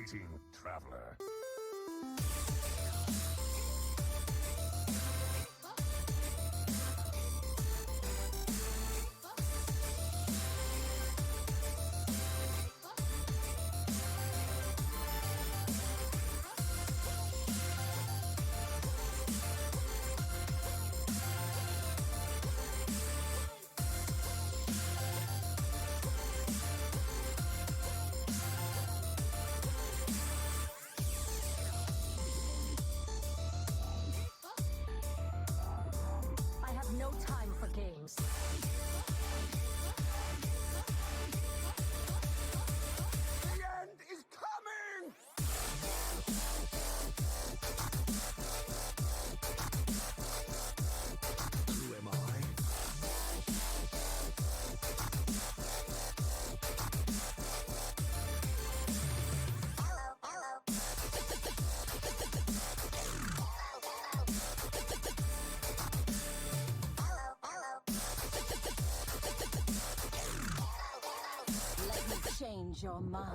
Greeting, traveler. Change your mind.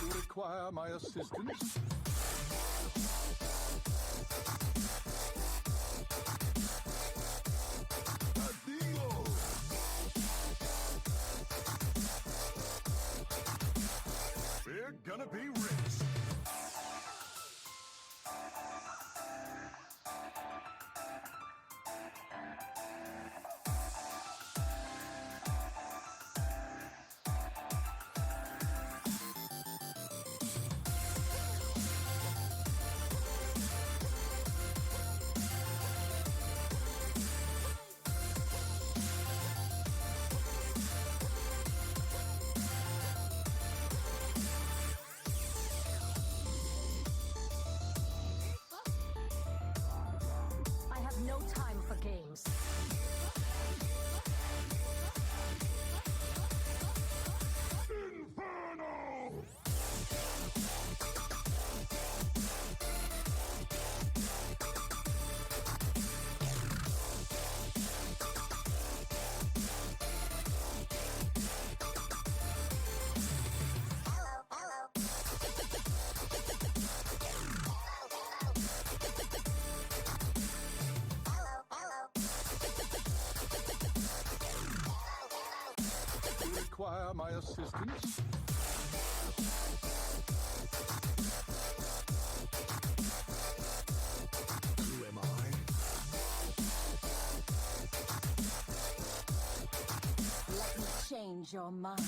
You require my assistance? We're gonna be rich. Require my assistance? Who am I? Let me change your mind.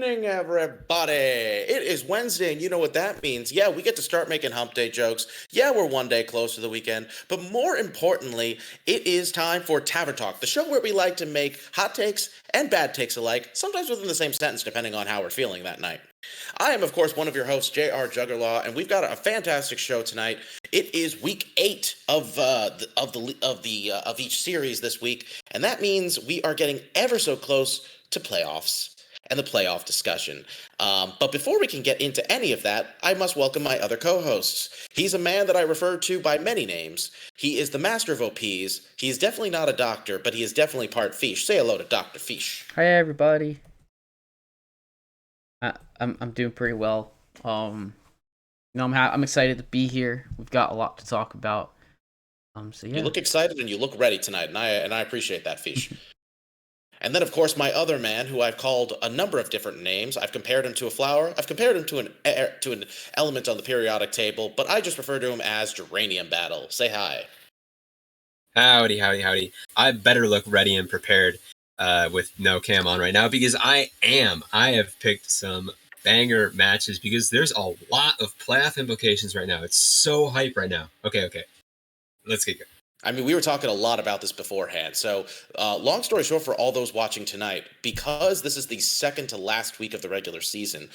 morning, everybody. It is Wednesday, and you know what that means. Yeah, we get to start making hump day jokes. Yeah, we're one day close to the weekend. But more importantly, it is time for Tavern Talk, the show where we like to make hot takes and bad takes alike, sometimes within the same sentence, depending on how we're feeling that night. I am, of course, one of your hosts, J.R. Juggerlaw, and we've got a fantastic show tonight. It is week 8 of each series this week, and that means we are getting ever so close to playoffs and the playoff discussion. But before we can get into any of that, I must welcome my other co-hosts. He's a man that I refer to by many names. He is the master of OPs. He is definitely not a doctor, but he is definitely part Fish. Say hello to Dr. Fish. Hi everybody. I'm doing pretty well. I'm excited to be here. We've got a lot to talk about. So yeah. You look excited and you look ready tonight, and I appreciate that, Fish. And then, of course, my other man, who I've called a number of different names. I've compared him to a flower. I've compared him to an element on the periodic table, but I just refer to him as Geranium Battle. Say hi. Howdy. I better look ready and prepared with no cam on right now because I have picked some banger matches because there's a lot of playoff implications right now. It's so hype right now. Okay. Let's get going. I mean, we were talking a lot about this beforehand. So, long story short, for all those watching tonight, because this is the second to last week of the regular season,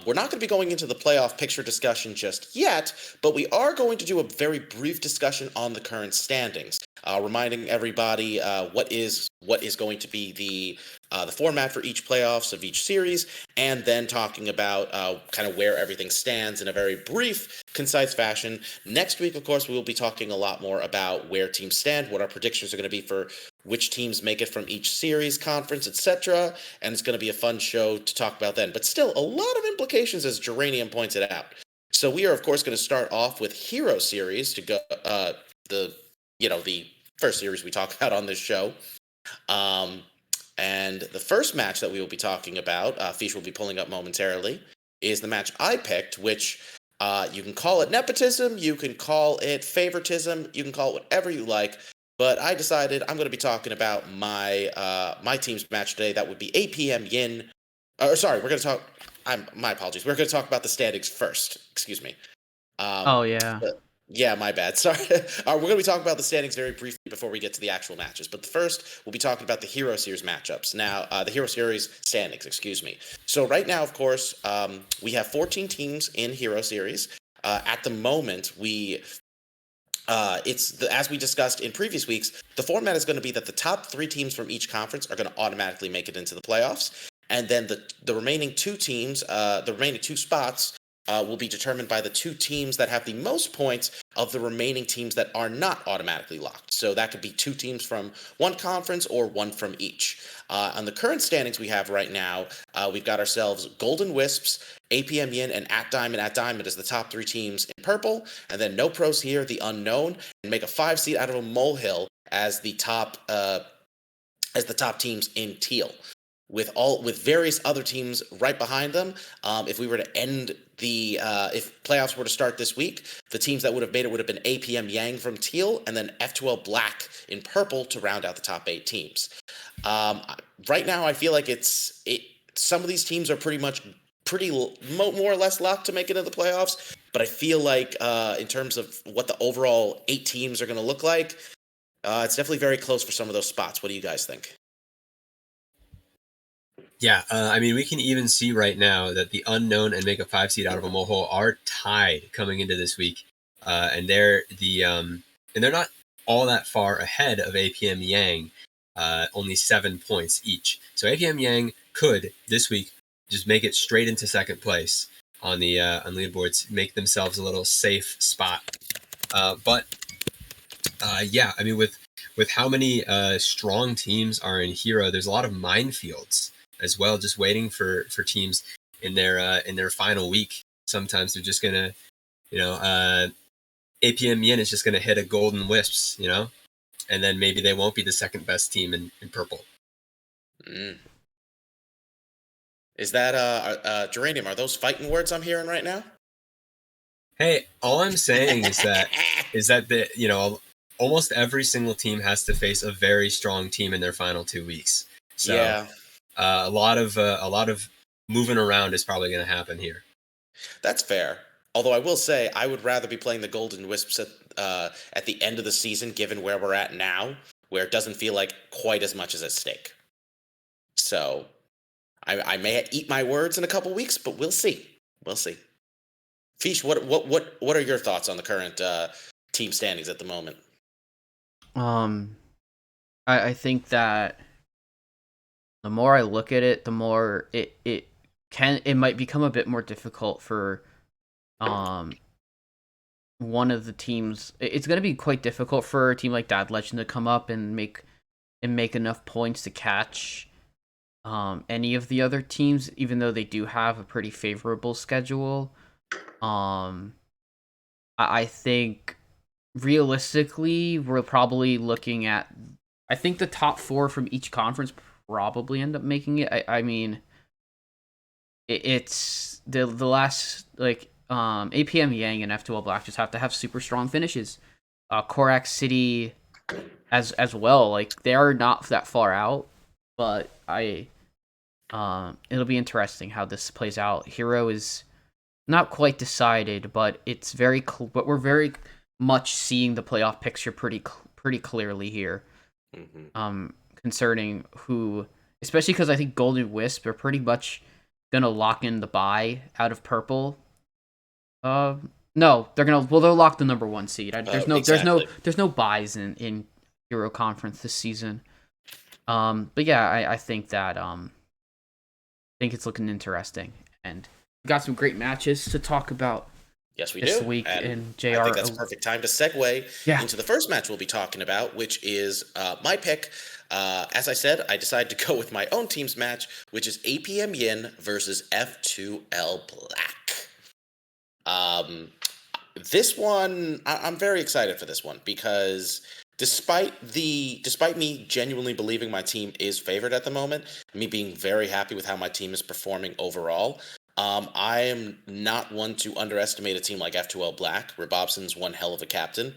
we're not going to be going into the playoff picture discussion just yet, but we are going to do a very brief discussion on the current standings, reminding everybody what is going to be the format for each playoffs of each series, and then talking about kind of where everything stands in a very brief, concise fashion. Next week, of course, we will be talking a lot more about where teams stand, what our predictions are going to be for which teams make it from each series, conference, etc. And it's going to be a fun show to talk about then. But still, a lot of implications, as Geranium pointed out. So we are, of course, going to start off with Hero Series to go the first series we talk about on this show. And the first match that we will be talking about, Fish will be pulling up momentarily, is the match I picked, which you can call it nepotism, you can call it favoritism, you can call it whatever you like. But I decided I'm going to be talking about my team's match today. That would be APM Yin. Sorry, we're going to talk. My apologies. We're going to talk about the standings first. Excuse me. Yeah, my bad. Sorry. We're going to be talking about the standings very briefly before we get to the actual matches. But first, we'll be talking about the Hero Series matchups. Now, the Hero Series standings, excuse me. So right now, of course, we have 14 teams in Hero Series. At the moment, as we discussed in previous weeks, the format is going to be that the top 3 teams from each conference are going to automatically make it into the playoffs. And then the remaining 2 teams, the remaining 2 spots, will be determined by the 2 teams that have the most points of the remaining teams that are not automatically locked. So that could be 2 teams from one conference or 1 from each. On the current standings we have right now, we've got ourselves Golden Wisps, APM Yin, and At Diamond. At Diamond is the top 3 teams in purple, and then No Pros here, the unknown, and make a 5 seed out of a molehill as the top teams in teal. With various other teams right behind them. If we were to end if playoffs were to start this week, the teams that would have made it would have been APM Yang from teal and then F2L Black in purple to round out the top 8 teams. Right now, I feel like some of these teams are more or less locked to make it into the playoffs, but I feel like in terms of what the overall 8 teams are going to look like, it's definitely very close for some of those spots. What do you guys think? Yeah, I mean, we can even see right now that the unknown and make a 5 seed out of a molehill are tied coming into this week, and they're not all that far ahead of APM Yang, only 7 points each. So APM Yang could this week just make it straight into second place on the leaderboards, make themselves a little safe spot. But I mean, with how many strong teams are in Hero, there's a lot of minefields as well, just waiting for teams in their final week. Sometimes they're just gonna, APM Yin is just gonna hit a Golden Wisps, and then maybe they won't be the second best team in purple. Is that Geranium? Are those fighting words I'm hearing right now? Hey, all I'm saying is that almost every single team has to face a very strong team in their final 2 weeks. So yeah. a lot of moving around is probably going to happen here. That's fair. Although I will say, I would rather be playing the Golden Wisps at the end of the season, given where we're at now, where it doesn't feel like quite as much is at stake. So, I may eat my words in a couple weeks, but we'll see. We'll see. Fish, what are your thoughts on the current team standings at the moment? I think that the more I look at it, the more it might become a bit more difficult for one of the teams. It's going to be quite difficult for a team like Dad Legend to come up and make enough points to catch any of the other teams, even though they do have a pretty favorable schedule. I think realistically, we're probably looking at. I think the top 4 from each conference probably end up making it. I mean, it's the last APM Yang and F2L Black just have to have super strong finishes. Korak City as well. Like, they are not that far out, but it'll be interesting how this plays out. Hero is not quite decided, but it's but we're very much seeing the playoff picture pretty clearly here. Mm-hmm. Concerning who, especially because I think Golden Wisp are pretty much gonna lock in the bye out of purple. No, they'll lock the number 1 seed. There's no buys in Euro Conference this season. But yeah, I think that I think it's looking interesting, and we got some great matches to talk about. Yes, we this do. Week in JR. I think that's a perfect time to segue into the first match we'll be talking about, which is my pick. As I said, I decided to go with my own team's match, which is APM Yin versus F2L Black. This one, I'm very excited for this one because despite me genuinely believing my team is favored at the moment, me being very happy with how my team is performing overall, I am not one to underestimate a team like F2L Black. Robobson's one hell of a captain.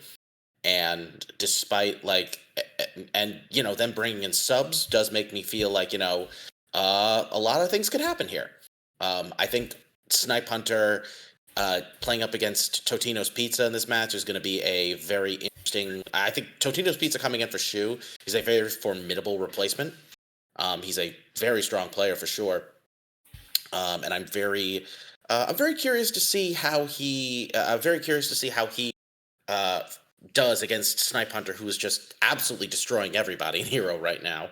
And despite them bringing in subs does make me feel like, a lot of things could happen here. I think Snipe Hunter playing up against Totino's Pizza in this match is going to be a very interesting. I think Totino's Pizza coming in for Shu is a very formidable replacement. He's a very strong player for sure. And I'm very curious to see how he. Does against Snipe Hunter, who is just absolutely destroying everybody in Hero right now.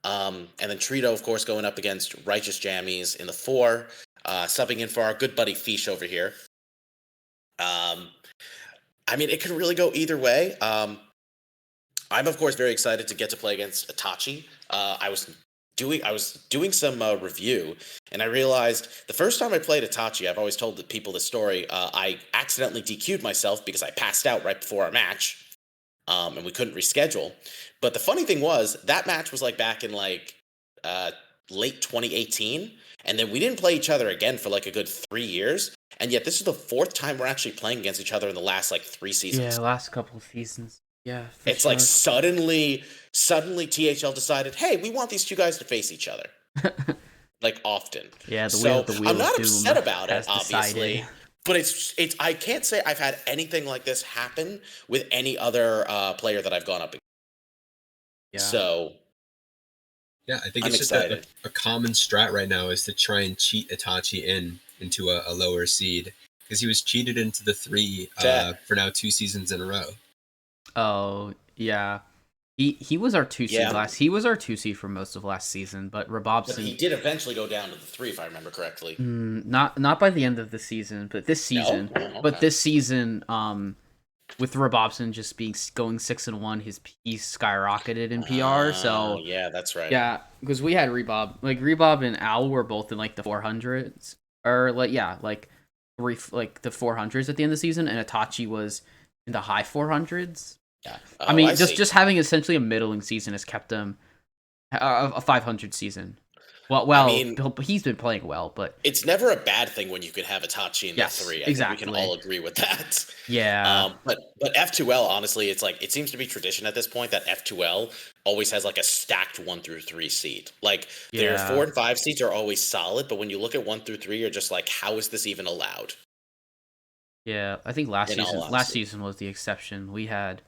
And then Trito, of course, going up against Righteous Jammies in the 4, subbing in for our good buddy Fish over here. I mean, it could really go either way. I'm, of course, very excited to get to play against Itachi. I was doing some review, and I realized the first time I played Itachi, I've always told the people this story, I accidentally DQ'd myself because I passed out right before our match, and we couldn't reschedule. But the funny thing was, that match was back in late 2018, and then we didn't play each other again for a good 3 years, and yet this is the 4th time we're actually playing against each other in the last 3 seasons. Yeah, last couple of seasons. Yeah, it's sure. Suddenly THL decided, hey, we want these 2 guys to face each other. Often. Yeah, I'm not upset about it, obviously. But it's I can't say I've had anything like this happen with any other player that I've gone up against. Yeah. So yeah, I think I'm it's excited. Just a common strat right now is to try and cheat Itachi into a lower seed. Because he was cheated into the 3 for now 2 seasons in a row. Oh, yeah. He was our 2 seed last. He was our 2 seed for most of last season, but Robobson. But he did eventually go down to the 3, if I remember correctly. Not by the end of the season, but this season. No? Okay. But this season, with Robobson just going 6-1, he's skyrocketed in PR. So yeah, that's right. Yeah, because we had Rebob, Rebob and Owl were both in the 400s, or the 400s at the end of the season, and Itachi was in the high 400s. Yeah, I mean, just having essentially a middling season has kept him a 500 season. I mean, he's been playing well, but it's never a bad thing when you can have Itachi in the yes, 3. I exactly. think we can all agree with that. Yeah. But F2L, honestly, it's like it seems to be tradition at this point that F2L always has like a stacked 1 through 3 seed. Like their 4 and 5 seeds are always solid, but when you look at 1 through 3, you're just like, how is this even allowed? Yeah, I think last season was the exception. We had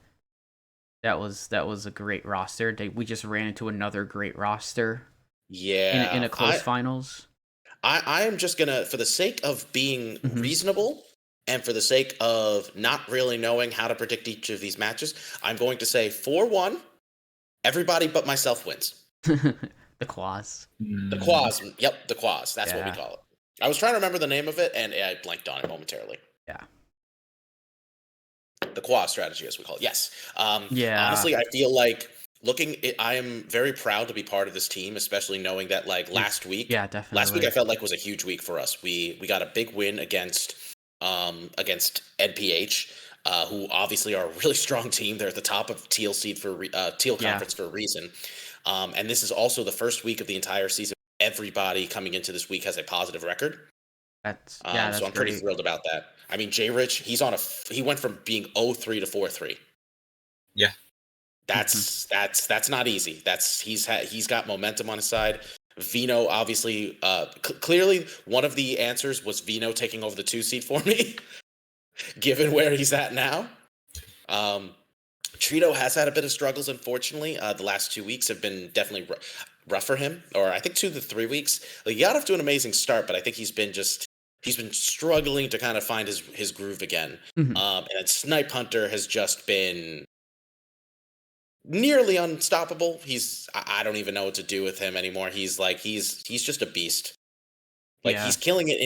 that was a great roster. We just ran into another great roster. Yeah, in a close finals. I am just gonna, for the sake of being reasonable and for the sake of not really knowing how to predict each of these matches, I'm going to say 4-1. Everybody but myself wins. The Quaz. The Quaz. Yep, the Quaz. That's what we call it. I was trying to remember the name of it, and I blanked on it momentarily. Yeah. The Quaz strategy, as we call it. Yes. Yeah. Honestly, I feel like I am very proud to be part of this team, especially knowing that like last week. Yeah, definitely. Last week I felt like was a huge week for us. We got a big win against NPH, who obviously are a really strong team. They're at the top of Teal Conference for a reason. And this is also the first week of the entire season. Everybody coming into this week has a positive record. That's so I'm pretty thrilled about that. I mean, J Rich, he went from being 0-3 to 4-3. Yeah. That's not easy. He's got momentum on his side. Vino, obviously, clearly one of the answers was Vino taking over the 2 seed for me, given where he's at now. Trito has had a bit of struggles, unfortunately. The last 2 weeks have been definitely rough for him, or I think 2 to 3 weeks. Like, he got off to an amazing start, but I think he's been struggling to kind of find his groove again. And then Snipe Hunter has just been nearly unstoppable. I don't even know what to do with him anymore. He's just a beast. Like he's killing it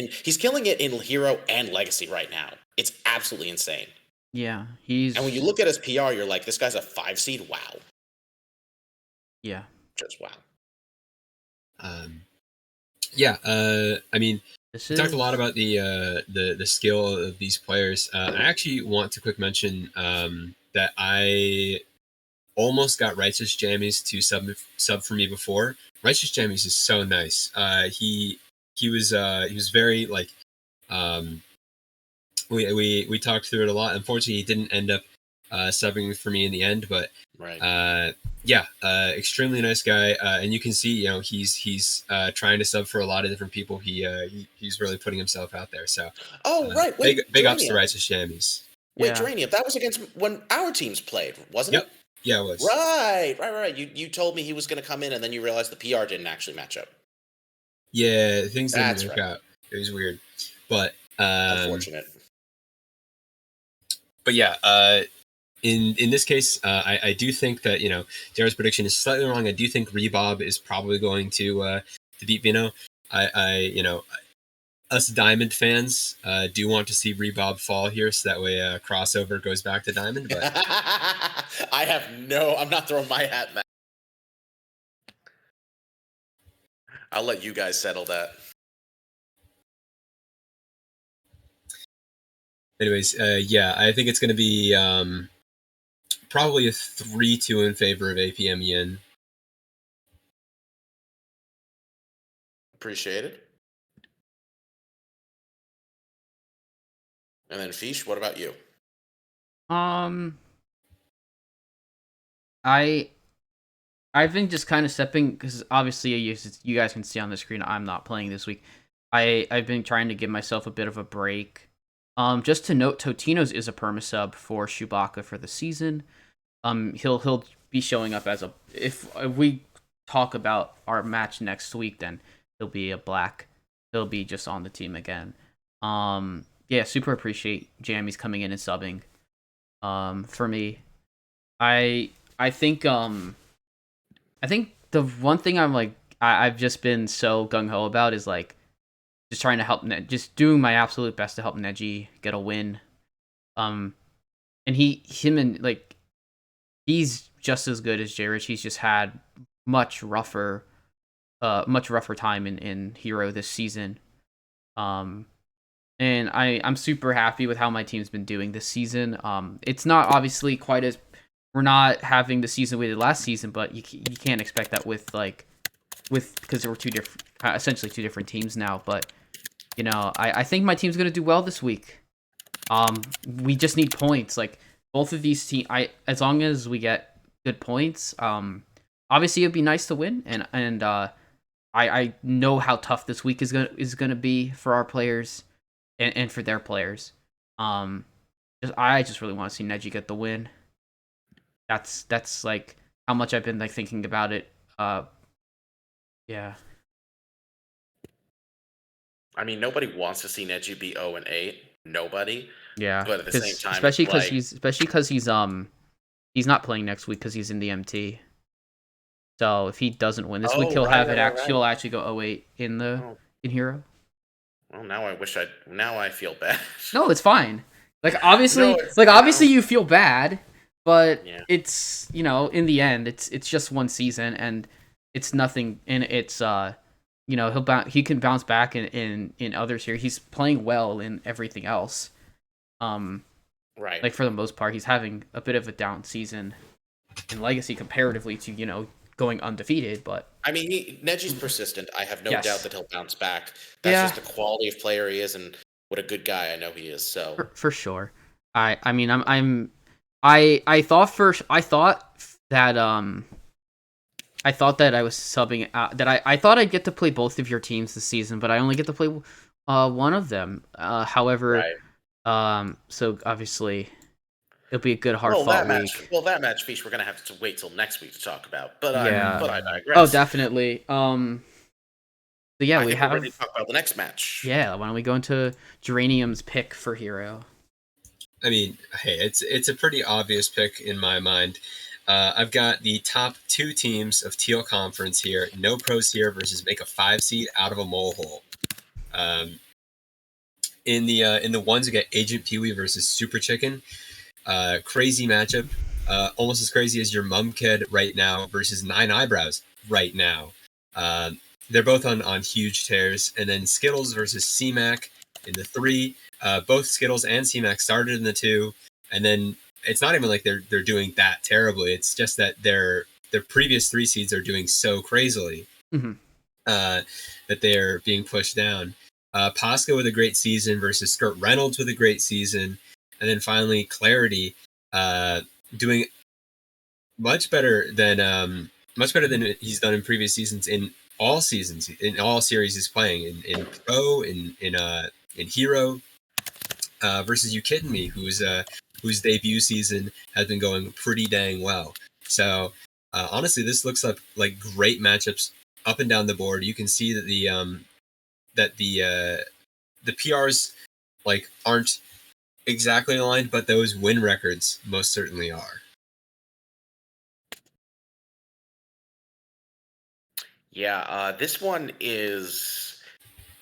in Hero and Legacy right now. It's absolutely insane. Yeah, and when you look at his PR, you're like, this guy's a 5 seed. Wow. Yeah. Just wow. I mean, we talked a lot about the skill of these players. I actually want to quick mention that I almost got Righteous Jammies to sub for me before. Righteous Jammies is so nice. He was very like we talked through it a lot. Unfortunately, he didn't end up subbing for me in the end, but extremely nice guy. And you can see, he's trying to sub for a lot of different people. He's really putting himself out there. So big ups to Righteous Jammies. Wait, Geranium, that was against when our teams played, wasn't it? Yeah, it was. Right. You told me he was going to come in, and then you realized the PR didn't actually match up. Yeah, things didn't work out. It was weird, but unfortunate. But yeah, in this case, I do think that Jared's prediction is slightly wrong. I do think Rebob is probably going to beat Vino. Us Diamond fans do want to see Rebob fall here, so that way crossover goes back to Diamond. But I'm not throwing my hat in that. I'll let you guys settle that. Anyways, I think it's going to be probably a 3-2 in favor of APM Yin. Appreciate it. And then Fish, what about you? I've been just kind of stepping, because obviously you guys can see on the screen I'm not playing this week. I've been trying to give myself a bit of a break. Just to note, Totino's is a perma-sub for Chewbacca for the season. He'll be showing up as if we talk about our match next week, then he'll be a black. He'll be just on the team again. Super appreciate Jammies coming in and subbing. For me, I think the one thing I've just been so gung ho about is like just trying to help, just doing my absolute best to help Neji get a win. And he's just as good as J-Rich. He's just had much rougher time in Hero this season. And I'm super happy with how my team's been doing this season. It's not obviously we're not having the season we did last season, but you can't expect that with like because there were essentially two different teams now. But I think my team's gonna do well this week. We just need points. Like both of these teams, as long as we get good points, obviously it'd be nice to win, and I know how tough this week is gonna be for our players, and for their players. I just really want to see Neji get the win. That's like how much I've been like thinking about it. Yeah. I mean, nobody wants to see Neji be 0-8. Nobody. Yeah. But at the same time, especially because he's not playing next week because he's in the MT. So if he doesn't win this week, he'll he'll actually go 0-8 in Hero. Well, now I feel bad. No, it's fine. Like obviously you feel bad, but it's in the end it's just one season and it's nothing, and it's he can bounce back in other series. He's playing well in everything else. Right. Like for the most part, he's having a bit of a down season in Legacy comparatively to going undefeated. But I mean, Neji's persistent. I have no doubt that he'll bounce back. That's just the quality of player he is, and what a good guy I know he is. So for sure. I thought that I was subbing out, that I thought I'd get to play both of your teams this season, but I only get to play one of them. However, so obviously it'll be a good hard fought week. That match, Fish, we're gonna have to wait till next week to talk about. But I digress. Oh, definitely. So yeah, we're ready to talk about the next match. Yeah, why don't we go into Geranium's pick for Hero? I mean, hey, it's a pretty obvious pick in my mind. I've got the top two teams of Teal Conference here. No pros here versus make a 5 seed out of a molehill. In the ones, we got Agent Pee-wee versus Super Chicken. Crazy matchup. Almost as crazy as your Mum Kid right now versus Nine Eyebrows right now. They're both on huge tears. And then Skittles versus C-Mac in the 3. Both Skittles and C-Mac started in the 2. And then it's not even like they're doing that terribly. It's just that their previous 3 seeds are doing so crazily that they're being pushed down. Posca with a great season versus Skirt Reynolds with a great season. And then finally Clarity doing much better than he's done in previous seasons, in all seasons, in all series he's playing, in Pro, in Hero, versus You Kidding Me, whose debut season has been going pretty dang well. So honestly, this looks like great matchups up and down the board. You can see that the PRs like aren't exactly aligned, but those win records most certainly are. Yeah, this one is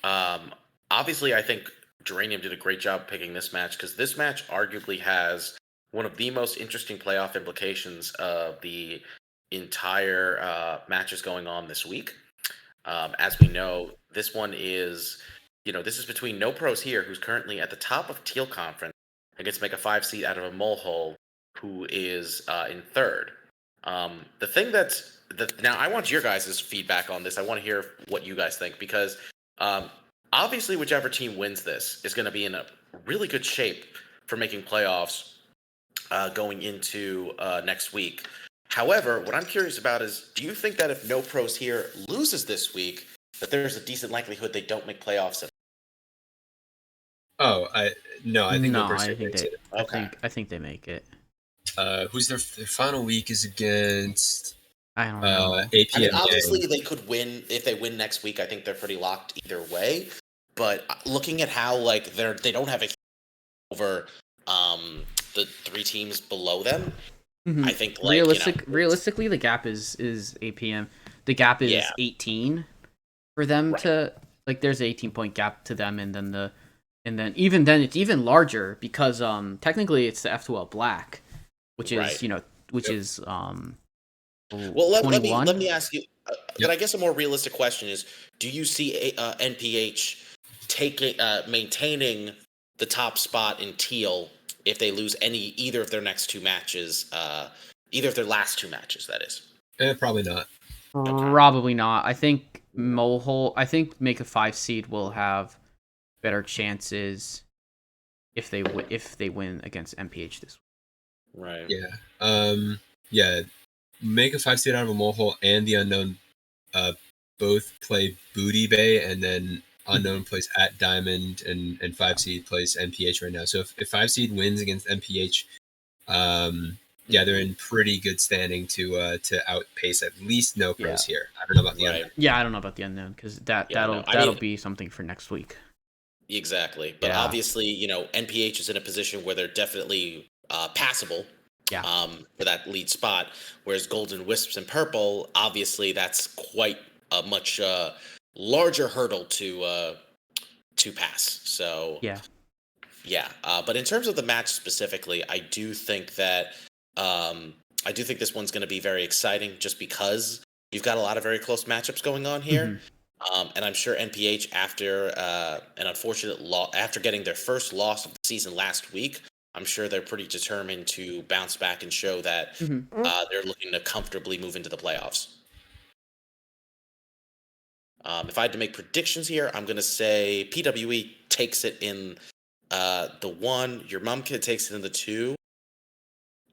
obviously, I think Geranium did a great job picking this match, because this match arguably has one of the most interesting playoff implications of the entire matches going on this week. As we know, this one is, this is between No Pros here, who's currently at the top of Teal Conference, and gets to make a 5 seed out of a molehill, who is in third. The thing now I want your guys' feedback on this. I want to hear what you guys think, because obviously whichever team wins this is going to be in a really good shape for making playoffs going into next week. However, what I'm curious about is, do you think that if No Pros here loses this week, that there's a decent likelihood they don't make playoffs? I think No Pros makes it. Okay. I think they make it. Who's their final week is against? I don't know. APM. I mean, obviously they could win. If they win next week, I think they're pretty locked either way. But looking at how they don't have a over the 3 teams below them, I think realistically the gap is APM. The gap is 18 for them to there's an 18-point gap to them, and then even then it's even larger, because technically it's the F2L Black, which is is well, let me ask you, but I guess a more realistic question is, do you see NPH maintaining the top spot in Teal if they lose either of their next 2 matches, either of their last 2 matches, that is? Probably not. Probably not. I think Make a 5 seed will have better chances if they win against MPH this week. Right. Yeah. Yeah. Make a 5 seed out of a Molehole and the Unknown both play Booty Bay, and then Unknown plays at Diamond, and 5 seed plays MPH right now. So if 5 seed wins against MPH, they're in pretty good standing to outpace at least No Pros here. I don't know about the Unknown. Yeah, I don't know about the Unknown because that'll be something for next week. Exactly. But obviously, NPH is in a position where they're definitely passable. For that lead spot, whereas Golden Wisps and Purple, obviously, that's quite a much larger hurdle to pass. So but in terms of the match specifically, I do think that this one's going to be very exciting, just because you've got a lot of very close matchups going on here. And I'm sure NPH, after an unfortunate after getting their first loss of the season last week, I'm sure they're pretty determined to bounce back and show that they're looking to comfortably move into the playoffs. If I had to make predictions here, I'm going to say PWE takes it in the 1. Your Mum Kid takes it in the 2.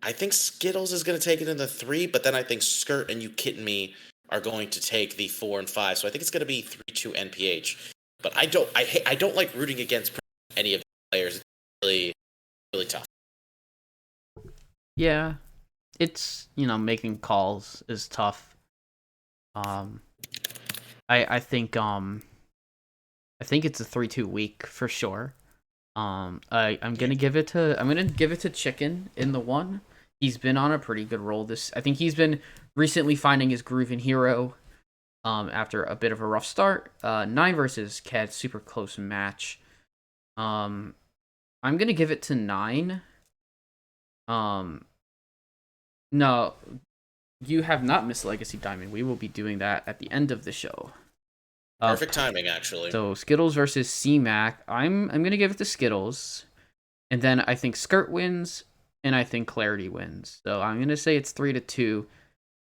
I think Skittles is going to take it in the 3, but then I think Skirt and You Kitten Me are going to take the 4 and 5. So I think it's going to be 3-2 NPH. But I don't like rooting against any of the players. It's really, really tough. Yeah, it's making calls is tough. I think it's a 3-2 week for sure. I'm gonna give it to Chicken in the 1. He's been on a pretty good roll. I think he's been recently finding his groove in Hero. After a bit of a rough start. 9 versus Cat, super close match. I'm gonna give it to 9. No, you have not missed Legacy Diamond. We will be doing that at the end of the show. Perfect timing, actually. So Skittles versus C-Mac. I'm gonna give it to Skittles, and then I think Skirt wins, and I think Clarity wins. So I'm gonna say it's 3-2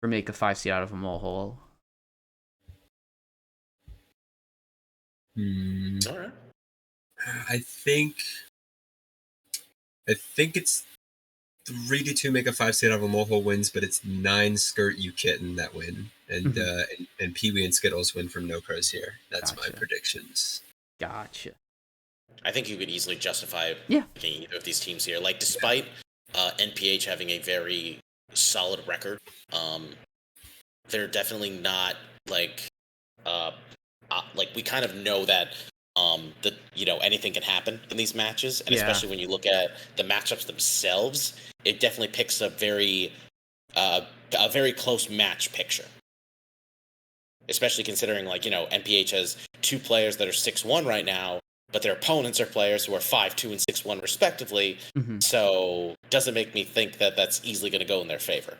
for Make a 5 seed out of a Molehole. All right. I think it's 3-2 Make a 5 seed out of a Molehole wins, but it's 9 Skirt You Kitten that win, and and Pee-wee and Skittles win from No Pros here. That's my predictions. Gotcha. I think you could easily justify picking either of these teams here. Like, despite NPH having a very solid record, they're definitely not like we kind of know that anything can happen in these matches, and especially when you look at the matchups themselves, it definitely picks a very close match picture. Especially considering NPH has 2 players that are 6-1 right now, but their opponents are players who are 5-2 and 6-1 respectively. So doesn't make me think that that's easily going to go in their favor.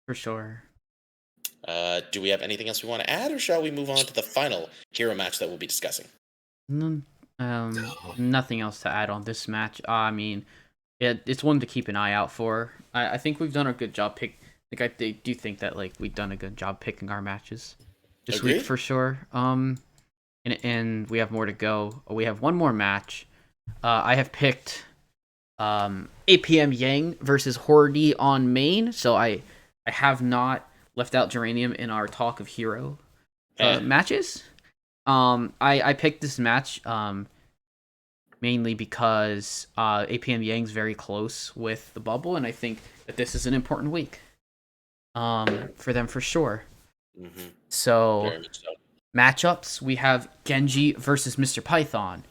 For sure. Do we have anything else we want to add, or shall we move on to the final hero match that we'll be discussing? Nothing else to add on this match. I mean, it's one to keep an eye out for. I think we've done a good job I do think that we've done a good job picking our matches this week for sure. And we have more to go. We have one more match. I have picked APM Yang versus Hordy on main. So I have not left out Geranium in our talk of hero matches. I picked this match mainly because APM Yang's very close with the bubble, and I think that this is an important week for them for sure. So matchups, we have Genji versus Mr. Python.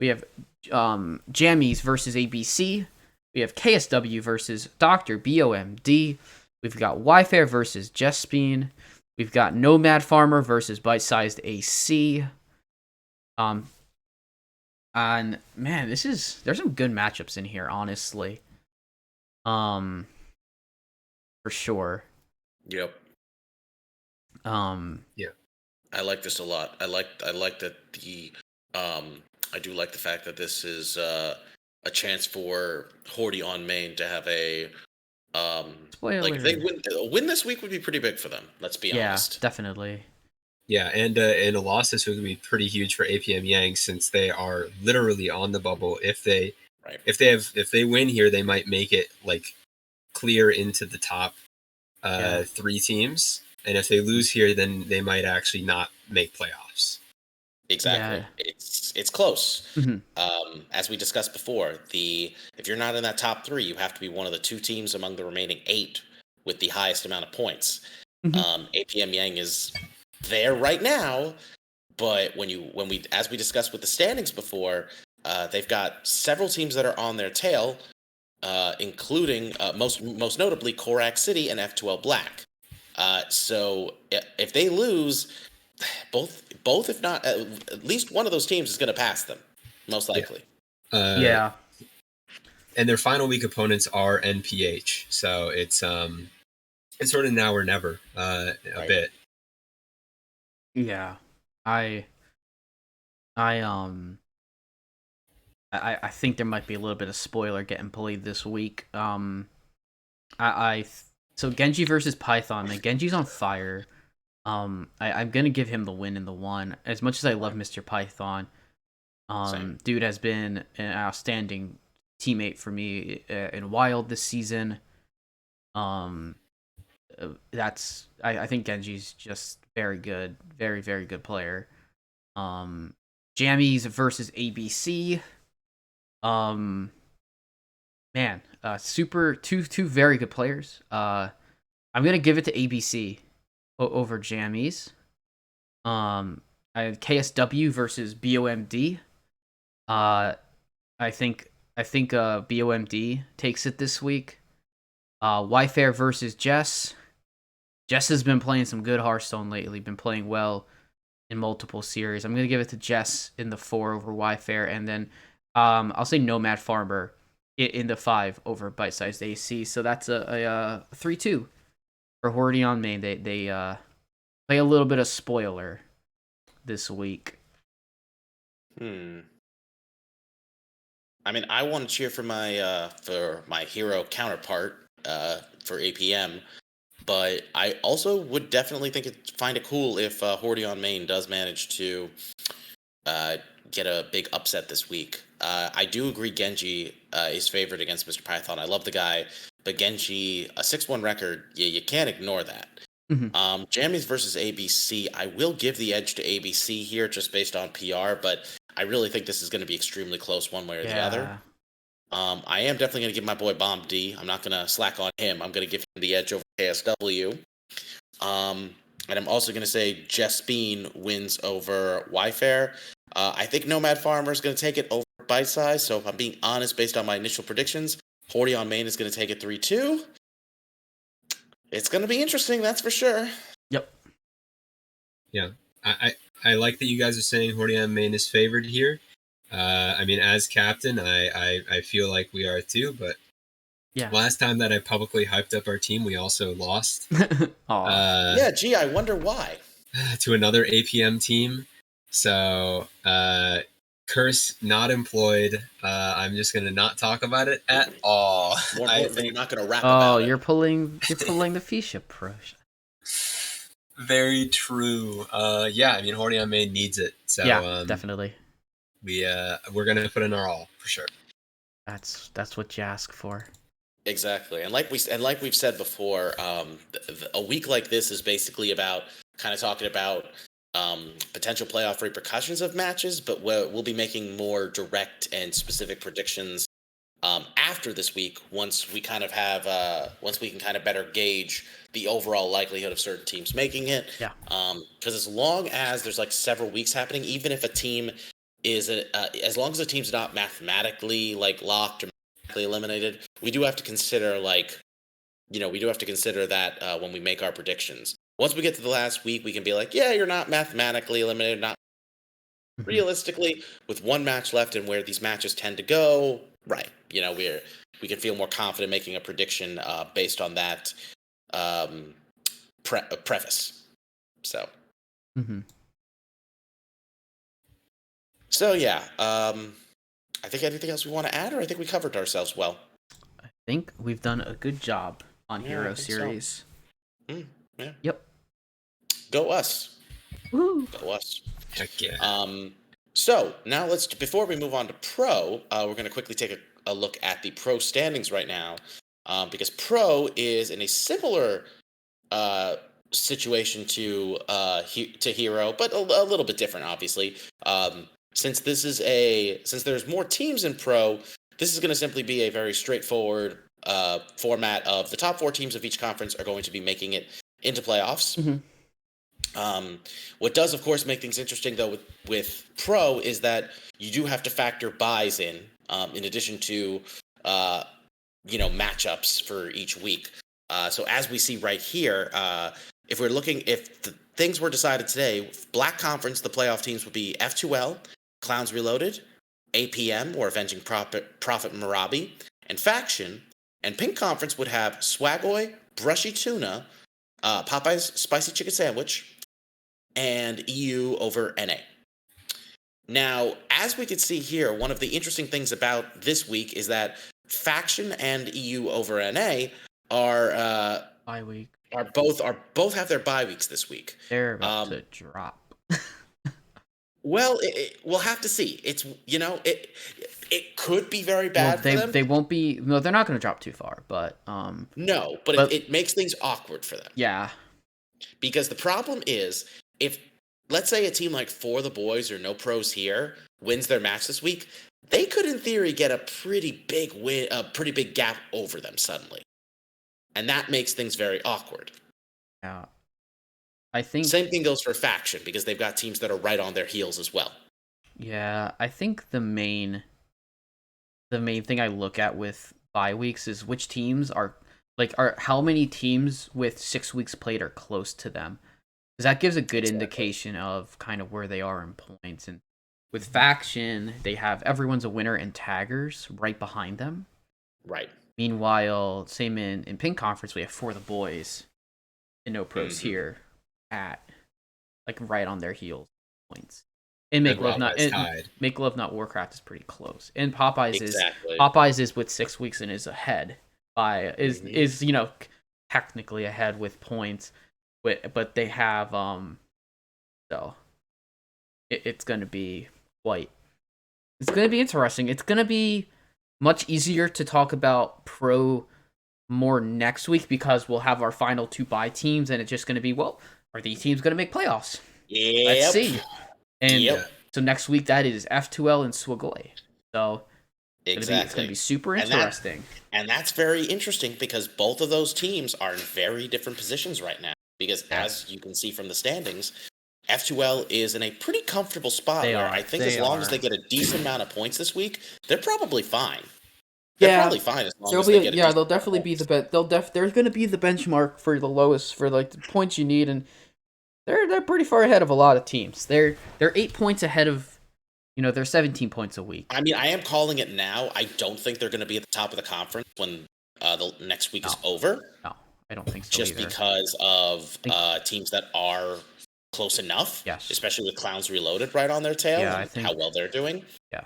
We have Jammies versus ABC. We have KSW versus Dr. BOMD. We've got Wi-Fi versus Jespine. We've got Nomad Farmer versus Bite-Sized AC. And man, there's some good matchups in here, honestly. For sure. Yep. Yeah. I like this a lot. I like that I do like the fact that this is a chance for Hordy on main to have a Like if they Spoiler. win this week would be pretty big for them. Let's be Yeah, honest. definitely. Yeah, and a loss this week would be pretty huge for APM Yang since they are literally on the bubble. If they Right. if they win here, they might make it like clear into the top Yeah. 3 teams, and if they lose here, then they might actually not make playoffs. Exactly. Yeah. It's close. Mhm. As we discussed before, if you're not in that top 3, you have to be one of the 2 teams among the remaining 8 with the highest amount of points. Mhm. APM Yang is there right now, but as we discussed with the standings before, they've got several teams that are on their tail, including most notably Korak City and F2L Black. So if they lose, both if not at least one of those teams is going to pass them, most likely. Yeah. And their final week opponents are NPH, so it's sort of now or never a Right. bit. Yeah. I I think there might be a little bit of spoiler getting played this week. So Genji versus Python. Man, Genji's on fire. I'm gonna give him the win in the 1. As much as I love Mr. Python, Same. dude has been an outstanding teammate for me in Wild this season. I think Genji's just very good, very very good player. Jammies versus ABC. Man, super two very good players. I'm gonna give it to ABC over Jammies. I have KSW versus BOMD. I think BOMD takes it this week. Yfair versus Jess. Jess has been playing some good Hearthstone lately. Been playing well in multiple series. I'm gonna give it to Jess in the 4 over Yfair, and then I'll say Nomad Farmer in the 5 over Bite Sized AC. So that's a 3-2 for Hordeon main. They play a little bit of spoiler this week. I mean, I want to cheer for my hero counterpart for APM, but I also would definitely find it cool if Hordeon main does manage to get a big upset this week. I do agree Genji is favored against Mr. Python. I love the guy, but Genji, a 6-1 record, you can't ignore that. Jammies versus ABC, I will give the edge to ABC here just based on PR, but I really think this is going to be extremely close one way or the other. I am definitely going to give my boy Bomb D. I'm not going to slack on him. I'm going to give him the edge over KSW. And I'm also going to say Jess Bean wins over Yfair. I think Nomad Farmer is going to take it over Bite Size. So if I'm being honest, based on my initial predictions, Hordeon main is going to take it 3-2. It's going to be interesting, that's for sure. Yep. Yeah, I like that you guys are saying Hordeon main is favored here. I mean, as captain, I feel like we are too, but Yeah. last time that I publicly hyped up our team, we also lost. Yeah, gee, I wonder why. To another APM team. So, curse not employed. I'm just gonna not talk about it at all. More importantly, you're not going to rap Oh, about it. you're pulling the Fisha approach. Very true. Yeah, I mean, Hordeon main needs it. So, Yeah, definitely. We're gonna put in our all for sure. That's what you ask for. Exactly, and like we've said before, a week like this is basically about kind of talking about potential playoff repercussions of matches, but we'll be making more direct and specific predictions after this week once we can kind of better gauge the overall likelihood of certain teams making it. Yeah. Because as long as there's like several weeks happening, even if a team is as long as the team's not mathematically like locked or mathematically eliminated, we do have to consider that when we make our predictions. Once we get to the last week, we can be like, yeah, you're not mathematically eliminated, not realistically, with one match left and where these matches tend to go, right? We can feel more confident making a prediction based on that preface. So. So yeah, I think anything else we want to add, or I think we covered ourselves well. think we've done a good job on Yeah, I Hero think so. Series. Yeah. Yep. Go us. Woo! Go us. Heck yeah. So now before we move on to Pro, we're going to quickly take a look at the Pro standings right now, because Pro is in a similar situation to Hero, but a little bit different, obviously. Since there's more teams in Pro, this is going to simply be a very straightforward format of the top 4 teams of each conference are going to be making it into playoffs. Mm-hmm. What does, of course, make things interesting, though, with Pro is that you do have to factor buys in addition to, matchups for each week. So as we see right here, if the things were decided today, Black Conference, the playoff teams would be F2L, Clowns Reloaded, APM, or Avenging Prophet Marabi, and Faction. And Pink Conference would have Swagoy, Brushy Tuna, Popeye's Spicy Chicken Sandwich, and EU over NA. Now, as we can see here, one of the interesting things about this week is that Faction and EU over NA are Bye week. both have their bye weeks this week. They're about to drop. Well, we'll have to see. It's it could be very bad for them. They won't be. No, they're not going to drop too far. But no, but it makes things awkward for them. Yeah. Because the problem is, if let's say a team like For the Boys or No Pros Here wins their match this week, they could in theory get a pretty big gap over them suddenly. And that makes things very awkward. Yeah. I think same thing goes for Faction, because they've got teams that are right on their heels as well. Yeah, I think the main thing I look at with bye weeks is which teams are how many teams with 6 weeks played are close to them. Because that gives a good indication of kind of where they are in points. And with Faction, they have everyone's a winner and taggers right behind them. Right. Meanwhile, same in Pink Conference, we have For the Boys and No Pros Here at right on their heels points. And Make Love Not Warcraft is pretty close. And Popeyes is with 6 weeks and is ahead is technically ahead with points. But they have so it's going to be interesting. It's going to be much easier to talk about Pro more next week because we'll have our final 2 bye teams, and it's just going to be, are these teams going to make playoffs? Yep. Let's see. And so next week that is F2L and Swagoy. So it's going to be super interesting. And that's very interesting because both of those teams are in very different positions right now. Because as you can see from the standings, F2L is in a pretty comfortable spot I think as long as they get a decent amount of points this week, they're probably fine. They're probably fine as long as they get they'll definitely be there's going to be the benchmark for the lowest for the points you need, and they're pretty far ahead of a lot of teams. They're 8 points ahead of, they're 17 points a week. I mean, I am calling it now. I don't think they're going to be at the top of the conference when the next week is over. No, I don't think so just either. Because of teams that are close enough, yes, especially with Clowns Reloaded right on their tail, and how well they're doing. Yeah.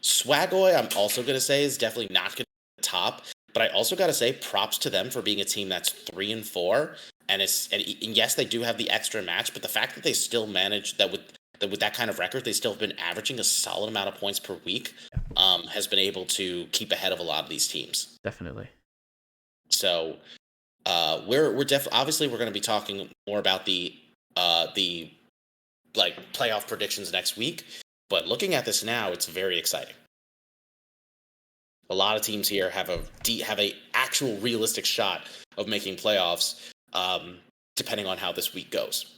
Swagoy, I'm also going to say, is definitely not going to be at the top, but I also got to say props to them for being a team that's 3-4, and yes, they do have the extra match, but the fact that they still manage that with that kind of record, they still have been averaging a solid amount of points per week, has been able to keep ahead of a lot of these teams. Definitely. So we're definitely, obviously we're going to be talking more about the playoff predictions next week. But looking at this now, it's very exciting. A lot of teams here have a actual realistic shot of making playoffs, depending on how this week goes.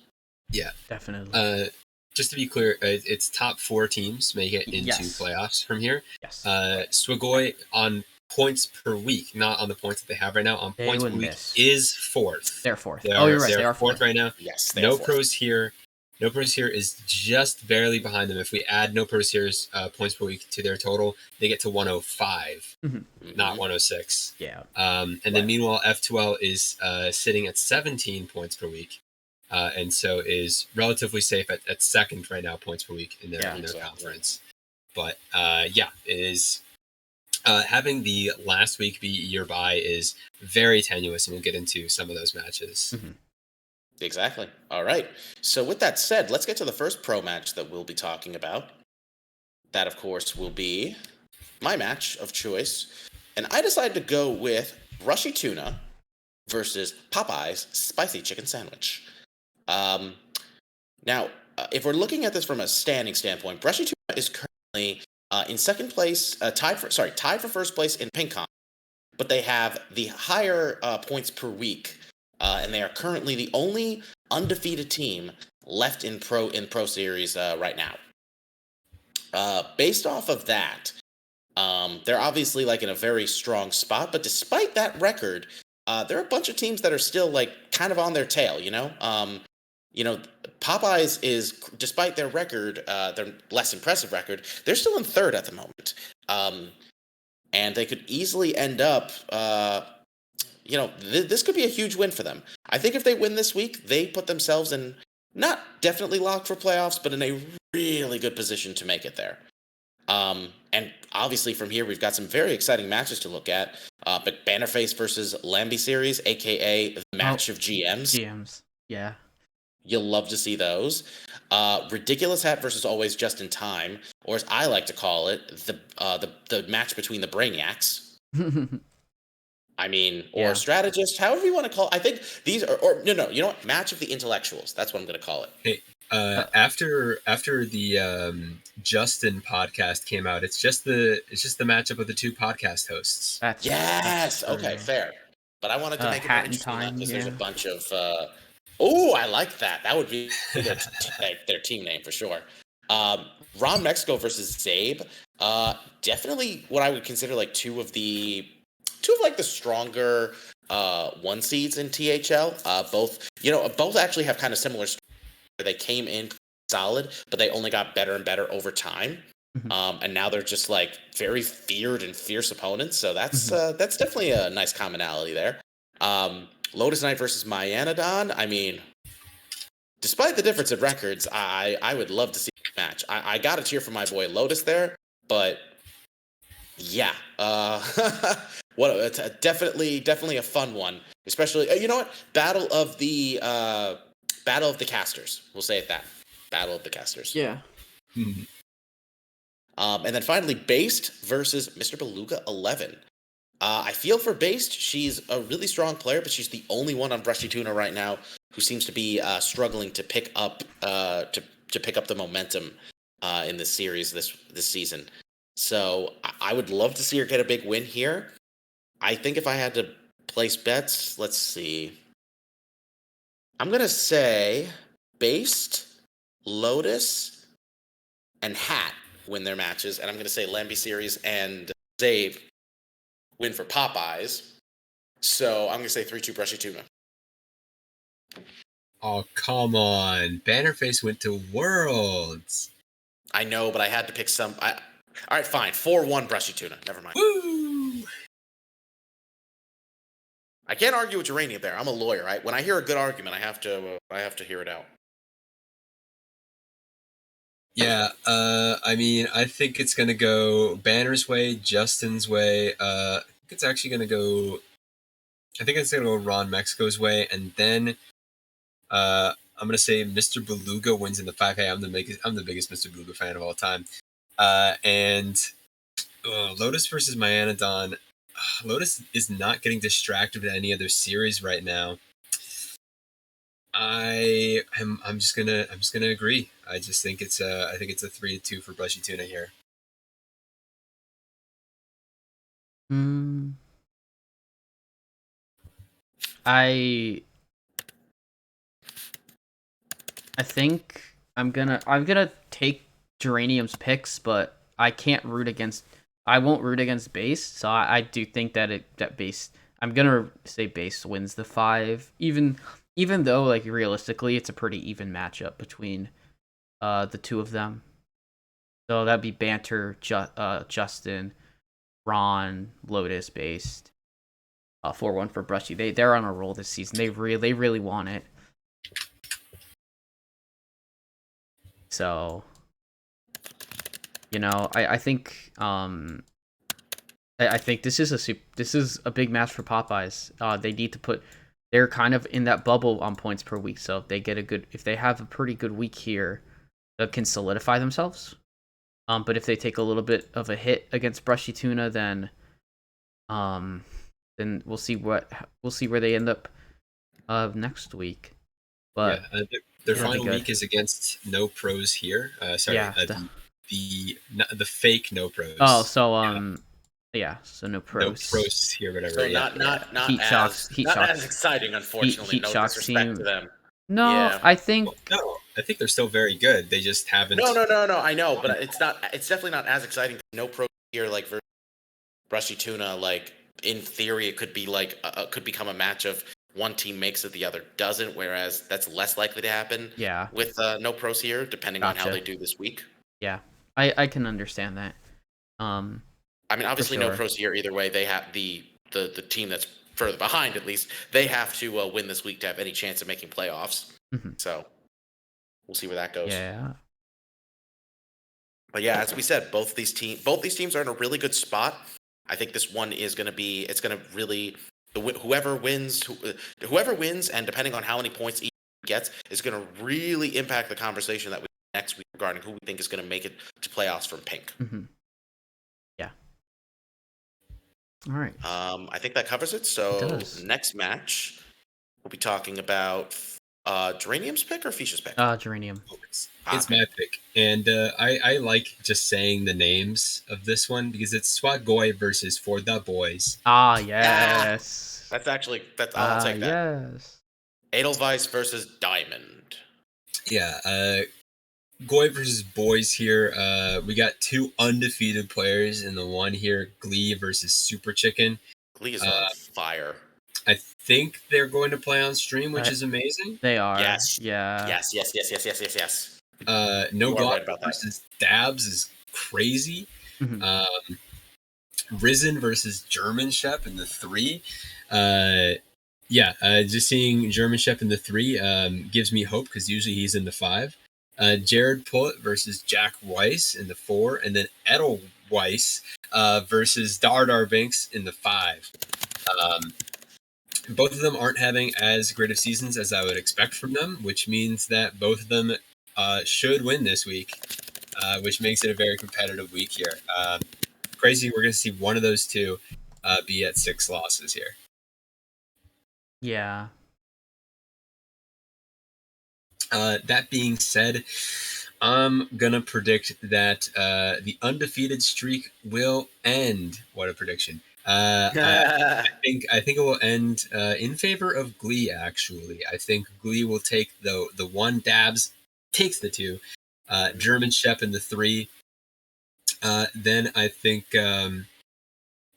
Yeah, definitely. Just to be clear, it's top 4 teams make it into playoffs from here. Yes. Swagoy on points per week, not on the points that they have right now. On points per week is 4th. They're 4th. You're right. They are 4th right now. Yes. No Pros Here. No Pros Here is just barely behind them. If we add No Pros Here's points per week to their total, they get to 105, not 106. Yeah. Then meanwhile, F2L is sitting at 17 points per week, and so is relatively safe at 2nd right now points per week in their conference. But it is having the last week be your bye is very tenuous, and we'll get into some of those matches. Mhm. Exactly. All right. So with that said, let's get to the first pro match that we'll be talking about. That, of course, will be my match of choice. And I decided to go with Brushy Tuna versus Popeye's Spicy Chicken Sandwich. Now, if we're looking at this from a standing standpoint, Brushy Tuna is currently in second place, tied for first place in Pinkcon, but they have the higher points per week, and they are currently the only undefeated team left in Pro Series right now. Based off of that, they're obviously like in a very strong spot, but despite that record, there are a bunch of teams that are still like kind of on their tail, you know? Popeyes is, despite their record, their less impressive record, they're still in third at the moment. And they could easily end up, this could be a huge win for them. I think if they win this week, they put themselves in, not definitely locked for playoffs, but in a really good position to make it there. And obviously from here, we've got some very exciting matches to look at. But Bannerface versus Lambie series, aka the match of GMs. GMs, yeah. You'll love to see those. Ridiculous Hat versus Always Just in Time, or as I like to call it, the match between the Brainiacs. I mean, or strategist, however you want to call it. I think these are, you know what? Match of the Intellectuals. That's what I'm going to call it. Hey, after the Justin podcast came out, it's just the matchup of the two podcast hosts. Yes. Okay. Fair. But I wanted to make it more interesting because there's a bunch of. Oh, I like that. That would be their team name for sure. Ron Mexico versus Zabe. Definitely what I would consider like two of the stronger one seeds in THL. Both actually have kind of similar stories. They came in solid, but they only got better and better over time. And now they're just like very feared and fierce opponents. So that's definitely a nice commonality there. Lotus Knight versus Mayanadon. I mean, despite the difference in records, I would love to see a match. I got to cheer for my boy Lotus there, but yeah, definitely a fun one. Especially, you know what? Battle of the Casters. We'll say it that. Battle of the Casters. Yeah. And then finally, Based versus Mr. Beluga 11. I feel for Based, she's a really strong player, but she's the only one on Brushy Tuna right now who seems to be struggling to pick up the momentum in this series this season. So I would love to see her get a big win here. I think if I had to place bets, let's see. I'm gonna say Based, Lotus, and Hat win their matches, and I'm gonna say Lambie Series and Zabe win for Popeyes. So I'm gonna say 3-2 Brushy Tuna. Oh, come on. Bannerface went to Worlds. I know, but I had to pick some. All right, fine. 4-1 Brushy Tuna. Never mind. Woo! I can't argue with Uranium there. I'm a lawyer, right? When I hear a good argument, I have to hear it out. Yeah, I mean, I think it's gonna go Banner's way, Justin's way. I think it's actually gonna go. I think it's gonna go Ron Mexico's way, and then I'm gonna say Mr. Beluga wins in the 5K. I'm the biggest Mr. Beluga fan of all time. And Lotus versus Mayanadon. Lotus is not getting distracted with any other series right now. I'm just gonna agree. I just think it's a 3-2 for Brushy Tuna here. I think I'm gonna take Geranium's picks, but I won't root against Base, so I do think that Base. I'm gonna say Base wins the 5, even though like realistically it's a pretty even matchup between the two of them. So that'd be Banter, Justin, Ron, Lotus, Based. 4-1 for Brushy. They're on a roll this season. They really want it. So, I think I think this is a big match for Popeyes. They need to put. They're kind of in that bubble on points per week, so if they have a pretty good week here, they can solidify themselves. But if they take a little bit of a hit against Brushy Tuna, then we'll see where they end up next week. But their final week is against No Pros here. The fake No Pros. Oh, so so No Pros. No Pros here, whatever. So not Heat Shocks. as exciting, unfortunately. Heat no Shocks disrespect team. to them. No, Yeah. I think I think they're still very good. They just haven't. No. I know, but it's not. It's definitely not as exciting. No Pro here, like versus Brushy Tuna. Like in theory, it could be like could become a match of one team makes it, the other doesn't. Whereas that's less likely to happen. Yeah. With No Pros here, depending on how they do this week. Yeah, I can understand that. I mean, obviously, sure. No Pros here. Either way, they have the team that's further behind. At least they have to win this week to have any chance of making playoffs. Mm-hmm. So we'll see where that goes. Yeah. But yeah, as we said, both these teams are in a really good spot. I think this one is going to be. It's going to really whoever wins, and depending on how many points each gets, is going to really impact the conversation that we have next week regarding who we think is going to make it to playoffs from Pink. Mm-hmm. Yeah. All right. I think that covers it. So next match, we'll be talking about Geranium's pick or Fisha's pick? Geranium. It's my pick. And I like just saying the names of this one because it's Swagoi versus For the Boys. Yes. I'll take that. Yes. Edelweiss versus Diamond. Yeah. Goy versus Boys here. We got two undefeated players in the one here. Glee versus Super Chicken. Glee is on fire. I think they're going to play on stream, which is amazing. They are. Yes. Yeah. Yes. No Glock versus Dabs is crazy. Mm-hmm. Risen versus German Shep in the 3. Just seeing German Shep in the 3 gives me hope because usually he's in the 5. Jared Pullet versus Jack Weiss in the 4, and then Edelweiss versus Dardar Binks in the 5. Both of them aren't having as great of seasons as I would expect from them, which means that both of them should win this week, which makes it a very competitive week here. Crazy, we're going to see one of those two be at 6 losses here. Yeah. That being said, I'm going to predict that the undefeated streak will end. What a prediction. I think it will end in favor of Glee, actually. I think Glee will take the 1, Dabs takes the 2, German Shep in the 3. Then I think I'm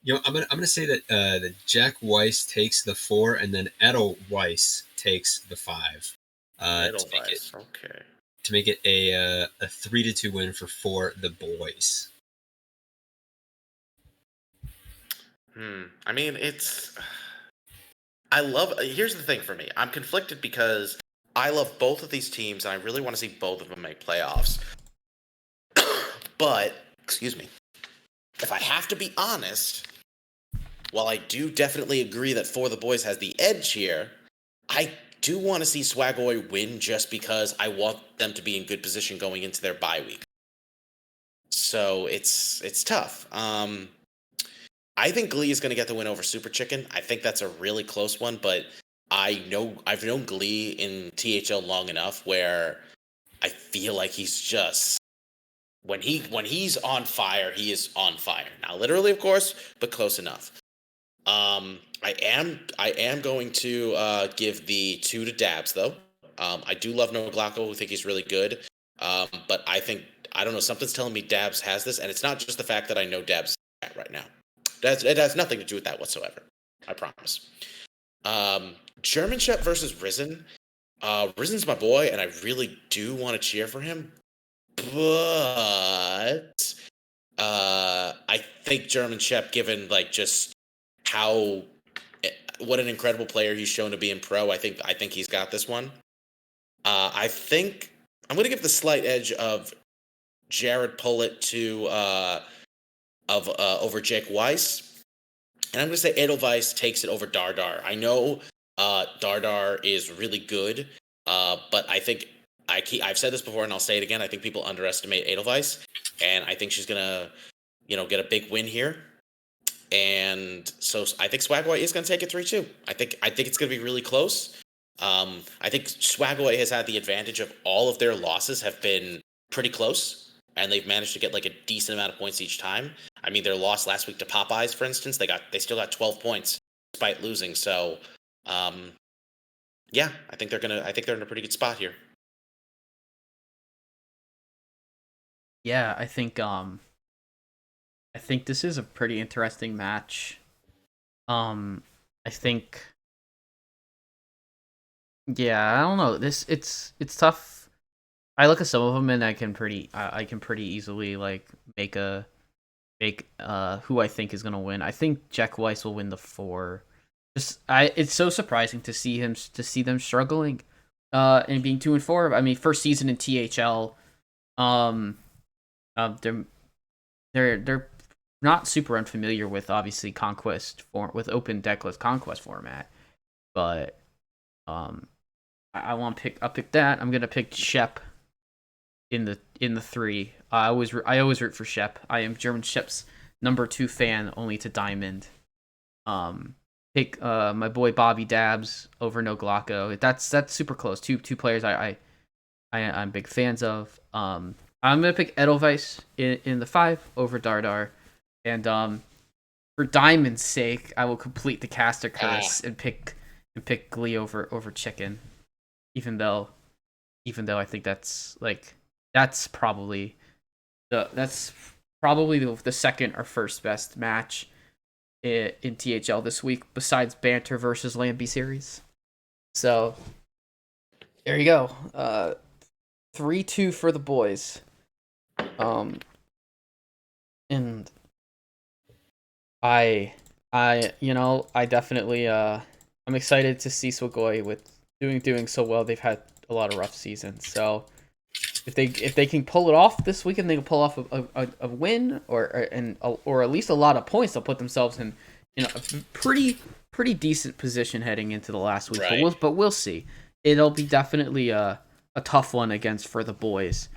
gonna say that Jack Weiss takes the 4, and then Edelweiss takes the 5. To make it a 3-2 win for the boys. I mean, here's the thing for me. I'm conflicted because I love both of these teams and I really want to see both of them make playoffs. But, excuse me, if I have to be honest, while I do definitely agree that For the Boys has the edge here, I do want to see Swagoi win just because I want them to be in good position going into their bye week. So it's tough. I think Glee is going to get the win over Super Chicken. I think that's a really close one, but I've known Glee in THL long enough where I feel like he's just when he's on fire, he is on fire. Not literally, of course, but close enough. I am going to give the 2 to Dabs though. I do love No Glocko, who think he's really good. But I don't know, something's telling me Dabs has this, and it's not just the fact that I know Dabs right now. It has nothing to do with that whatsoever. I promise. German Shep versus Risen. Risen's my boy, and I really do want to cheer for him. But I think German Shep, given just what an incredible player he's shown to be in pro, I think he's got this one. I think I'm going to give the slight edge of Jared Pullet to over Jake Weiss. And I'm going to say Edelweiss takes it over Dardar. I know Dardar is really good, but I think I've said this before and I'll say it again. I think people underestimate Edelweiss, and I think she's going to, get a big win here. And so I think Swagaway is going to take it 3-2. I think it's going to be really close. I think Swagaway has had the advantage of all of their losses have been pretty close, and they've managed to get like a decent amount of points each time. I mean, their loss last week to Popeyes, for instance, they still got 12 points despite losing. So, yeah, I think they're in a pretty good spot here. Yeah, I think this is a pretty interesting match. I think, yeah, I don't know. It's tough. I look at some of them and I can pretty easily like make who I think is gonna win. I think Jack Weiss will win the 4. It's so surprising to see them struggling, and being 2-4. I mean, first season in THL, they're not super unfamiliar with obviously with open decklist conquest format, but I'll pick that. I'm gonna pick Shep in the 3. I always root for Shep. I am German Shep's number 2 fan, only to Diamond. Pick my boy Bobby Dabs over No Glocko. That's super close. Two players I'm big fans of. I'm gonna pick Edelweiss in the 5 over Dardar, and for Diamond's sake, I will complete the caster curse and pick Glee over Chicken, even though I think that's probably the second or first best match in THL this week, besides Banter versus Lambie series. So there you go. 3-2 for the boys. And I definitely I'm excited to see Swagoi with doing so well. They've had a lot of rough seasons, so if they can pull it off this weekend, they can pull off a win or at least a lot of points. They'll put themselves in a pretty decent position heading into the last week. Right. But we'll see. It'll be definitely a tough one for the boys.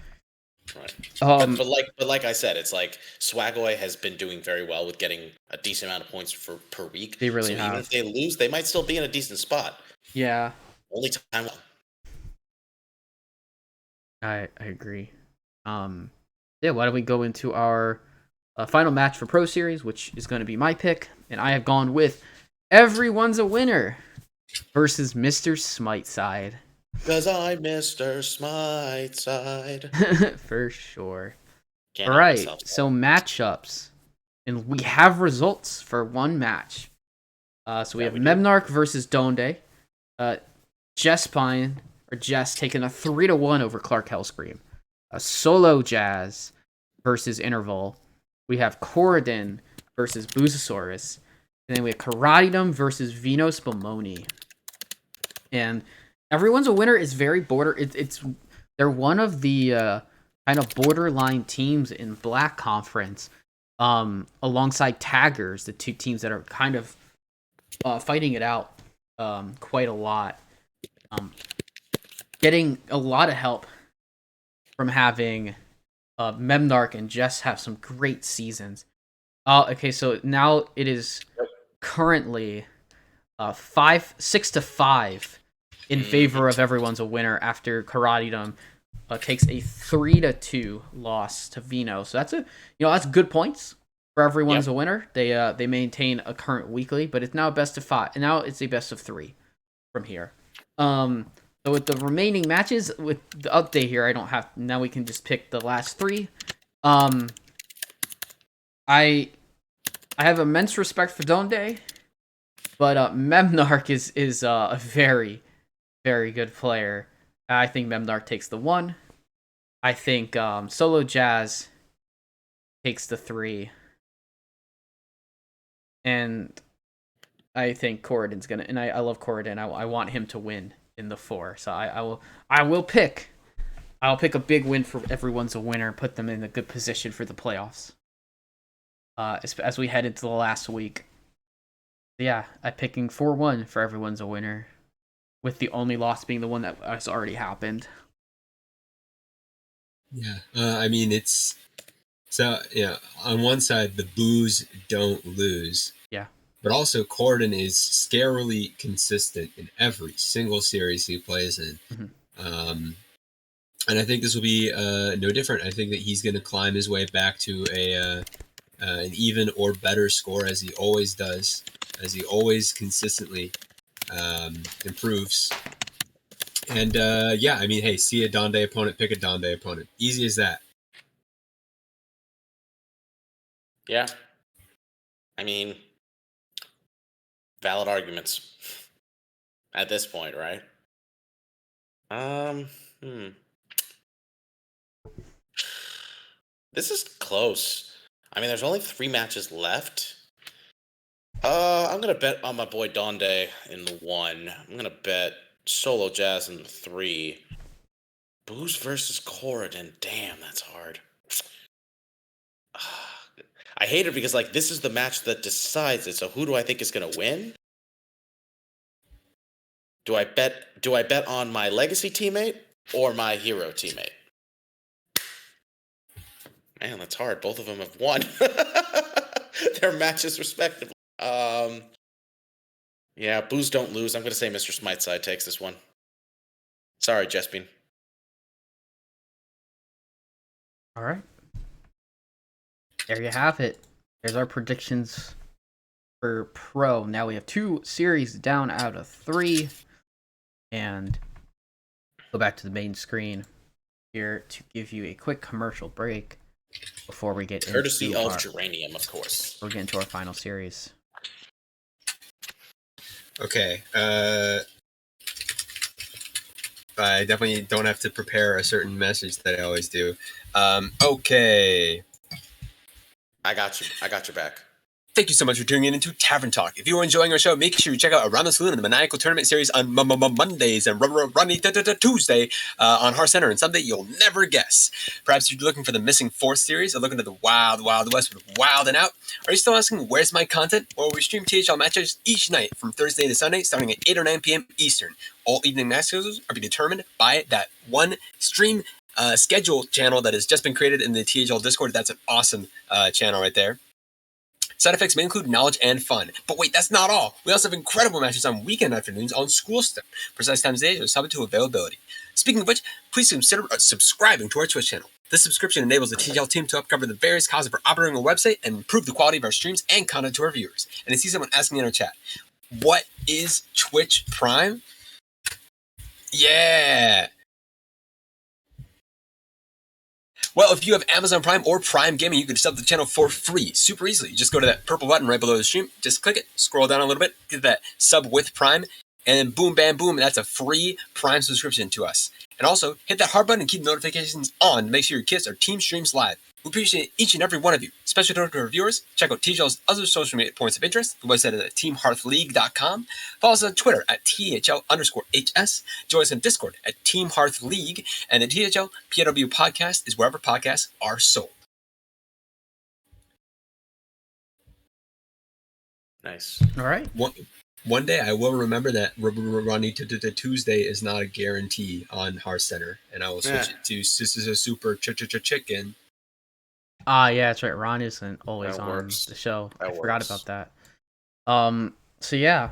Right. But like I said, it's like Swagaway has been doing very well with getting a decent amount of points per week. They really have. Even if they lose, they might still be in a decent spot. Yeah. Only time. I agree. Yeah, why don't we go into our final match for Pro Series, which is going to be my pick, and I have gone with Everyone's a Winner versus Mr. Smite Side. Because I'm Mr. Smite Side. For sure. Can't All right, so matchups. And we have results for one match. So we have Memnarch versus Donde. Jess taking a 3-1 over Clark Hellscream. Solo Jazz versus Interval. We have Corridon versus Boozosaurus. And then we have Karatidom versus Venus Bomoni. And Everyone's a Winner is very they're one of the kind of borderline teams in Black Conference, alongside Taggers, the two teams that are kind of fighting it out quite a lot. Getting a lot of help from having Memnarch and Jess have some great seasons. Okay, so now it is currently 6-5 in favor of Everyone's a Winner after Karatidom takes a 3-2 loss to Vino. So that's good points for Everyone's a Winner. They maintain a current weekly, but it's now a best of 5, and now it's a best of 3 from here. So with the remaining matches, with the update here, now we can just pick the last 3. I have immense respect for Donde, but Memnarch is a very, very good player. I think Memnarch takes the 1. I think Solo Jazz takes the 3. And I think Corridon's gonna, and I love Corridon. I want him to win in the 4. So I'll pick a big win for Everyone's a Winner, put them in a good position for the playoffs. As we head into the last week. Yeah, I'm picking 4-1 for everyone's a winner, with the only loss being the one that has already happened. Yeah. I mean, it's so yeah. On one side, the boos don't lose. Yeah. But also, Corden is scarily consistent in every single series he plays in. And I think this will be no different. I think that he's going to climb his way back to an even or better score, as he always does, as he always consistently improves. And yeah, I mean, hey, see a Donde opponent, pick a Donde opponent. Easy as that. Yeah. I mean, valid arguments at this point, right? This is close. I mean, there's only 3 matches left. I'm gonna bet on my boy Donde in the 1. I'm gonna bet Solo Jazz in the 3. Booze versus Corridon. Damn, that's hard. I hate it because like this is the match that decides it. So who do I think is gonna win? Do I bet on my legacy teammate or my hero teammate? Man, that's hard. Both of them have won their matches respectively. Yeah, booze don't lose. I'm gonna say Mr. Smiteside takes this one. Sorry, Jespin. All right. There you have it. There's our predictions for Pro. Now we have 2 series down out of 3. And go back to the main screen here to give you a quick commercial break before we get Courtesy into of Geranium, of course. We'll get into our final series. Okay. I definitely don't have to prepare a certain message that I always do. Okay. I got you. I got your back. Thank you so much for tuning in into Tavern Talk. If you are enjoying our show, make sure you check out Around the Saloon and the Maniacal Tournament series on Mondays and Runny Tuesday on Hearth Center, and someday you'll never guess. Perhaps you're looking for the Missing 4th series or looking at the Wild Wild West with Wild and Out. Are you still asking, where's my content? Well, we stream THL matches each night from Thursday to Sunday, starting at 8 or 9 p.m. Eastern. All evening match schedules are being determined by that one stream schedule channel that has just been created in the THL Discord. That's an awesome channel right there. Side effects may include knowledge and fun. But wait, that's not all. We also have incredible matches on weekend afternoons on School Step. Precise times of day are subject to availability. Speaking of which, please consider subscribing to our Twitch channel. This subscription enables the TGL team to cover the various costs of operating a website and improve the quality of our streams and content to our viewers. And I see someone asking in our chat, what is Twitch Prime? Yeah. Well, if you have Amazon Prime or Prime Gaming, you can sub the channel for free, super easily. You just go to that purple button right below the stream, just click it, scroll down a little bit, get that sub with Prime, and then boom, bam, boom, that's a free Prime subscription to us. And also, hit that heart button and keep notifications on to make sure your kids are team streams live. We appreciate each and every one of you. Special to our viewers, check out THL's other social media points of interest. The website is at teamhearthleague.com. Follow us on Twitter at THL_HS. Join us on Discord at Team Hearth League. And the THL PW podcast is wherever podcasts are sold. Nice. All right. One day I will remember that Ronnie Tuesday is not a guarantee on Hearth Center, and I will switch it to This is a Super Chicken. Yeah, that's right. Ron isn't always on the show. I forgot about that. So yeah,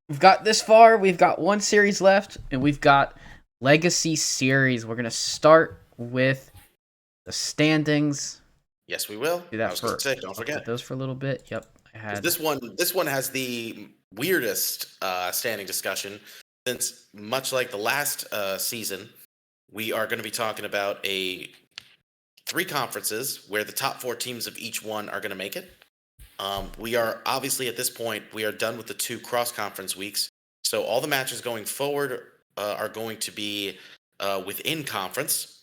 we've got this far. We've got 1 series left, and we've got Legacy Series. We're gonna start with the standings. Yes, we will. Do that I was going to say, don't forget those for a little bit. Yep, I had this one has the weirdest standing discussion, since much like the last season, we are going to be talking about 3 conferences where the top 4 teams of each one are going to make it. We are obviously at this point, we are done with the 2 cross-conference weeks. So all the matches going forward are going to be within conference.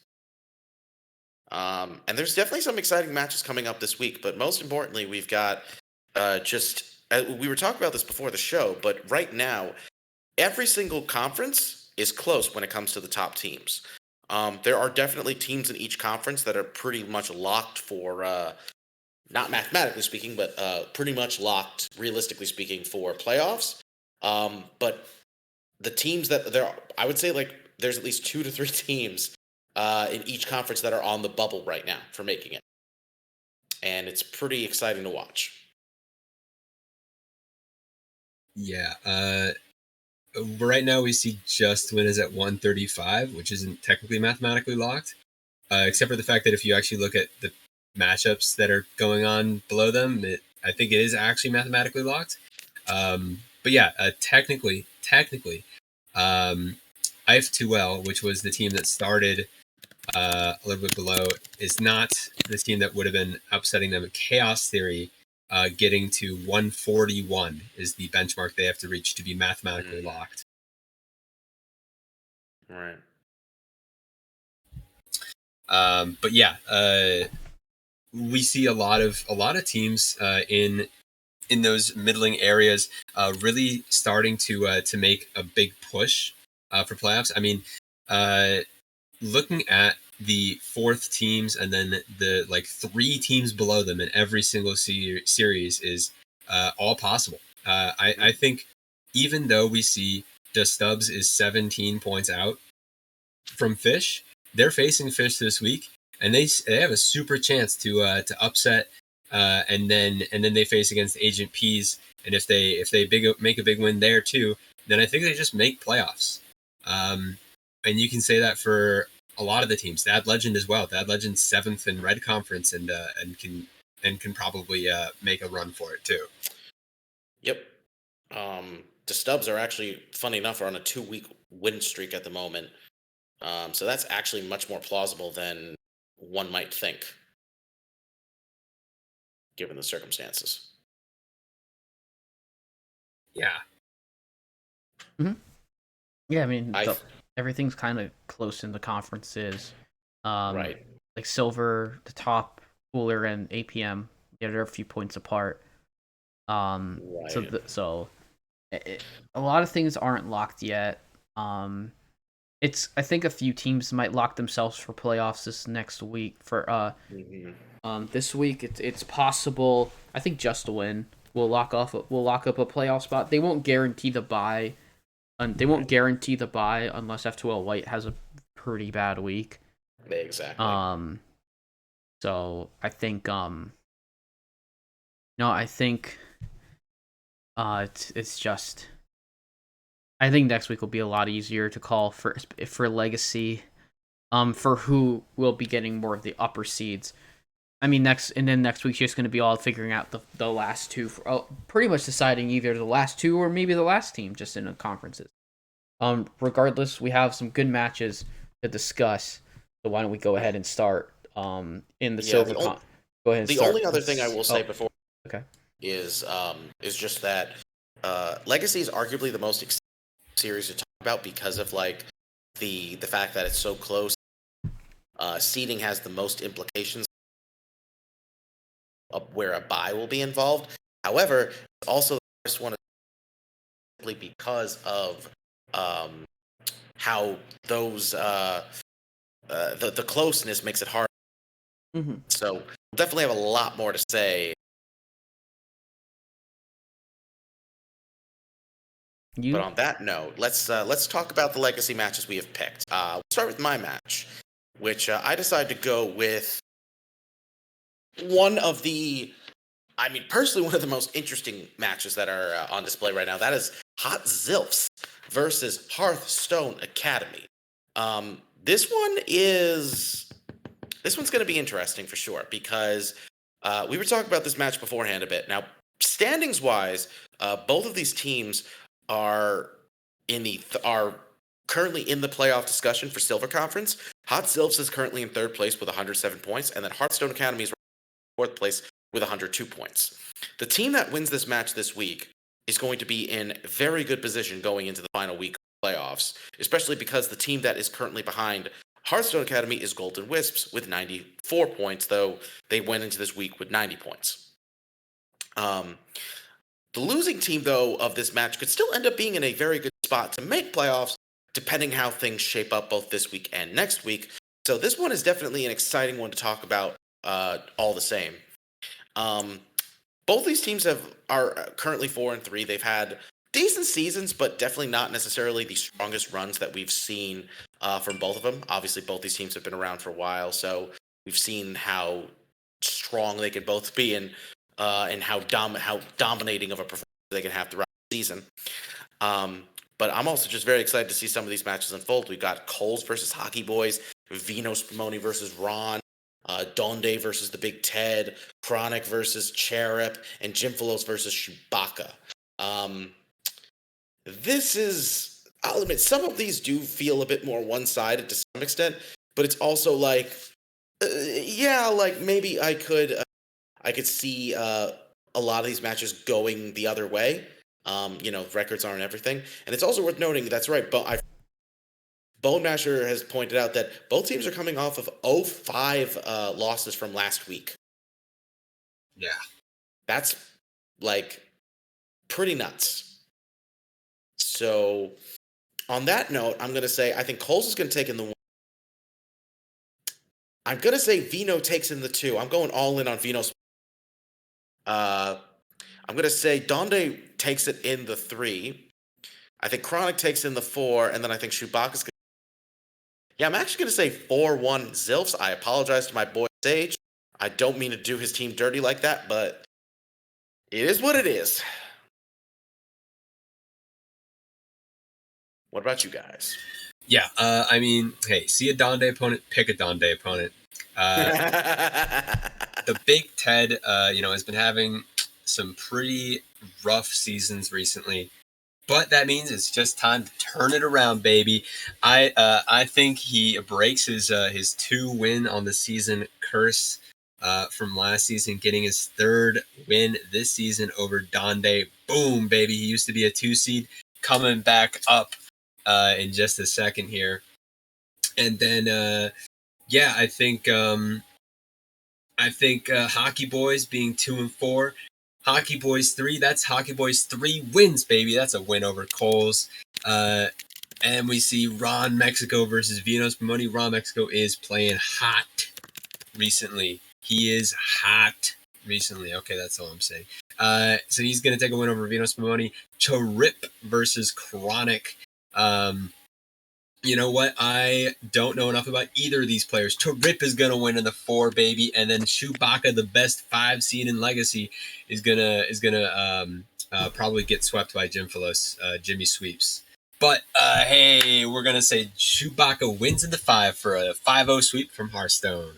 And there's definitely some exciting matches coming up this week. But most importantly, we've got we were talking about this before the show, but right now, every single conference is close when it comes to the top teams. There are definitely teams in each conference that are pretty much locked for not mathematically speaking, but pretty much locked, realistically speaking, for playoffs. But the teams that I would say like there's at least 2 to 3 teams in each conference that are on the bubble right now for making it, and it's pretty exciting to watch. Yeah. Right now we see Just Win is at 135, which isn't technically mathematically locked, except for the fact that if you actually look at the matchups that are going on below them, I think it is actually mathematically locked. But yeah, technically, IF2L, which was the team that started a little bit below, is not the team that would have been upsetting them. Chaos Theory getting to 141 is the benchmark they have to reach to be mathematically locked. Right. But yeah, we see a lot of teams in those middling areas really starting to make a big push for playoffs. I mean, looking at the fourth teams and then the like 3 teams below them in every single series is all possible. I think even though we see the Stubbs is 17 points out from Fish, they're facing Fish this week, and they have a super chance to upset, and then they face against Agent P's, and if they make a big win there too, then I think they just make playoffs. And you can say that for a lot of the teams. Dad Legend as well. Dad Legend's 7th in Red Conference, and can probably make a run for it too. Yep. The Stubbs are actually, funny enough, are on a 2-week win streak at the moment. So that's actually much more plausible than one might think, given the circumstances. Yeah. Mm-hmm. Yeah, I mean, everything's kind of close in the conferences. Right. Like Silver, the top, Cooler, and APM, they're a few points apart. Right. So a lot of things aren't locked yet. I think a few teams might lock themselves for playoffs this next week. This week it's possible. I think Just Win will lock up a playoff spot. They won't guarantee the bye. They won't guarantee the bye unless F2L White has a pretty bad week. Exactly. So I think it's just. I think next week will be a lot easier to call for Legacy, for who will be getting more of the upper seeds. I mean, next week's just going to be all figuring out the last two, pretty much deciding either the last two or maybe the last team just in the conferences. Regardless, we have some good matches to discuss. So why don't we go ahead and start in the silver? Go ahead. The only other thing I will say before is just that Legacy is arguably the most exciting series to talk about because of like the fact that it's so close. Seeding has the most implications of where a bye will be involved. However, also the first one simply because of how those the closeness makes it hard. Mm-hmm. So we'll definitely have a lot more to say. But on that note, let's talk about the Legacy matches we have picked. We'll start with my match, which I decided to go with personally one of the most interesting matches that are on display right now. That is Hot Zilfs versus Hearthstone Academy. This one's going to be interesting for sure because we were talking about this match beforehand a bit. Now, standings wise, both of these teams are currently in the playoff discussion for Silver Conference. Hot Zilfs is currently in 3rd place with 107 points, and then Hearthstone Academy is in 4th place with 102 points. The team that wins this match this week is going to be in very good position going into the final week of playoffs, especially because the team that is currently behind Hearthstone Academy is Golden Wisps with 94 points, though they went into this week with 90 points. The losing team, though, of this match could still end up being in a very good spot to make playoffs, depending how things shape up both this week and next week. So this one is definitely an exciting one to talk about all the same. Both these teams are currently 4-3. They've had decent seasons, but definitely not necessarily the strongest runs that we've seen from both of them. Obviously, both these teams have been around for a while, so we've seen how strong they can both be and how dominating of a performance they can have throughout the season. But I'm also just very excited to see some of these matches unfold. We've got Coles versus Hockey Boys, Vino Spumoni versus Ron, Donde versus the Big Ted, Chronic versus Cherub, and Jimfalos versus Chewbacca. This is, I'll admit, some of these do feel a bit more one-sided to some extent, but it's also like, like maybe I could see a lot of these matches going the other way. Records aren't everything, and it's also worth noting that's right. But Bone Masher has pointed out that both teams are coming off of 0-5 losses from last week. Yeah, that's like pretty nuts. So, on that note, I'm going to say I think Coles is going to take in the 1. I'm going to say Vino takes in the 2. I'm going all in on Vino's. I'm going to say Donde takes it in the 3. I think Chronic takes in the 4, and then I think Chewbacca's going to... Yeah, I'm actually going to say 4-1 Zilfs. I apologize to my boy Sage. I don't mean to do his team dirty like that, but it is what it is. What about you guys? Yeah, hey, see a Donde opponent, pick a Donde opponent. The Big Ted, has been having some pretty rough seasons recently, but that means it's just time to turn it around, baby. I think he breaks his 2-win on the season curse from last season, getting his 3rd win this season over Donde. Boom, baby! He used to be a 2 seed, coming back up in just a second here, and then I think Hockey Boys being 2-4, Hockey Boys 3. That's Hockey Boys 3 wins, baby. That's a win over Coles. And we see Ron Mexico versus Vino Spumoni. Ron Mexico is playing hot recently. He is hot recently. Okay, that's all I'm saying. So he's gonna take a win over Vino Spumoni. Cherub versus Chronic. You know what? I don't know enough about either of these players. Cherub is gonna win in the 4, baby, and then Chewbacca, the best 5 seed in Legacy, is gonna probably get swept by Jimfalos. Jimmy sweeps. But hey, we're gonna say Chewbacca wins in the 5 for a 5-0 sweep from Hearthstone.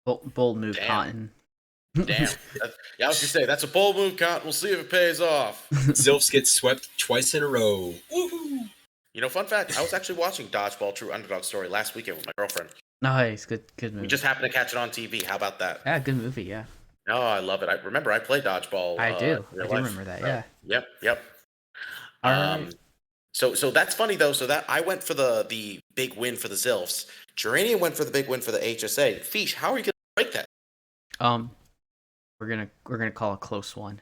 Bold move, Damn. Cotton. Damn. I was gonna say that's a bold move, Cotton. We'll see if it pays off. Zilfs gets swept twice in a row. Woohoo! Fun fact, I was actually watching Dodgeball True Underdog Story last weekend with my girlfriend. Nice, good movie. We just happened to catch it on TV. How about that? Yeah, good movie, yeah. Oh, I love it. I play Dodgeball. I do real life. remember that, yeah. Yep. All right. So that's funny though. So that I went for the big win for the Zilfs. Geranium went for the big win for the HSA. Fish, how are you gonna break that? We're gonna call a close one.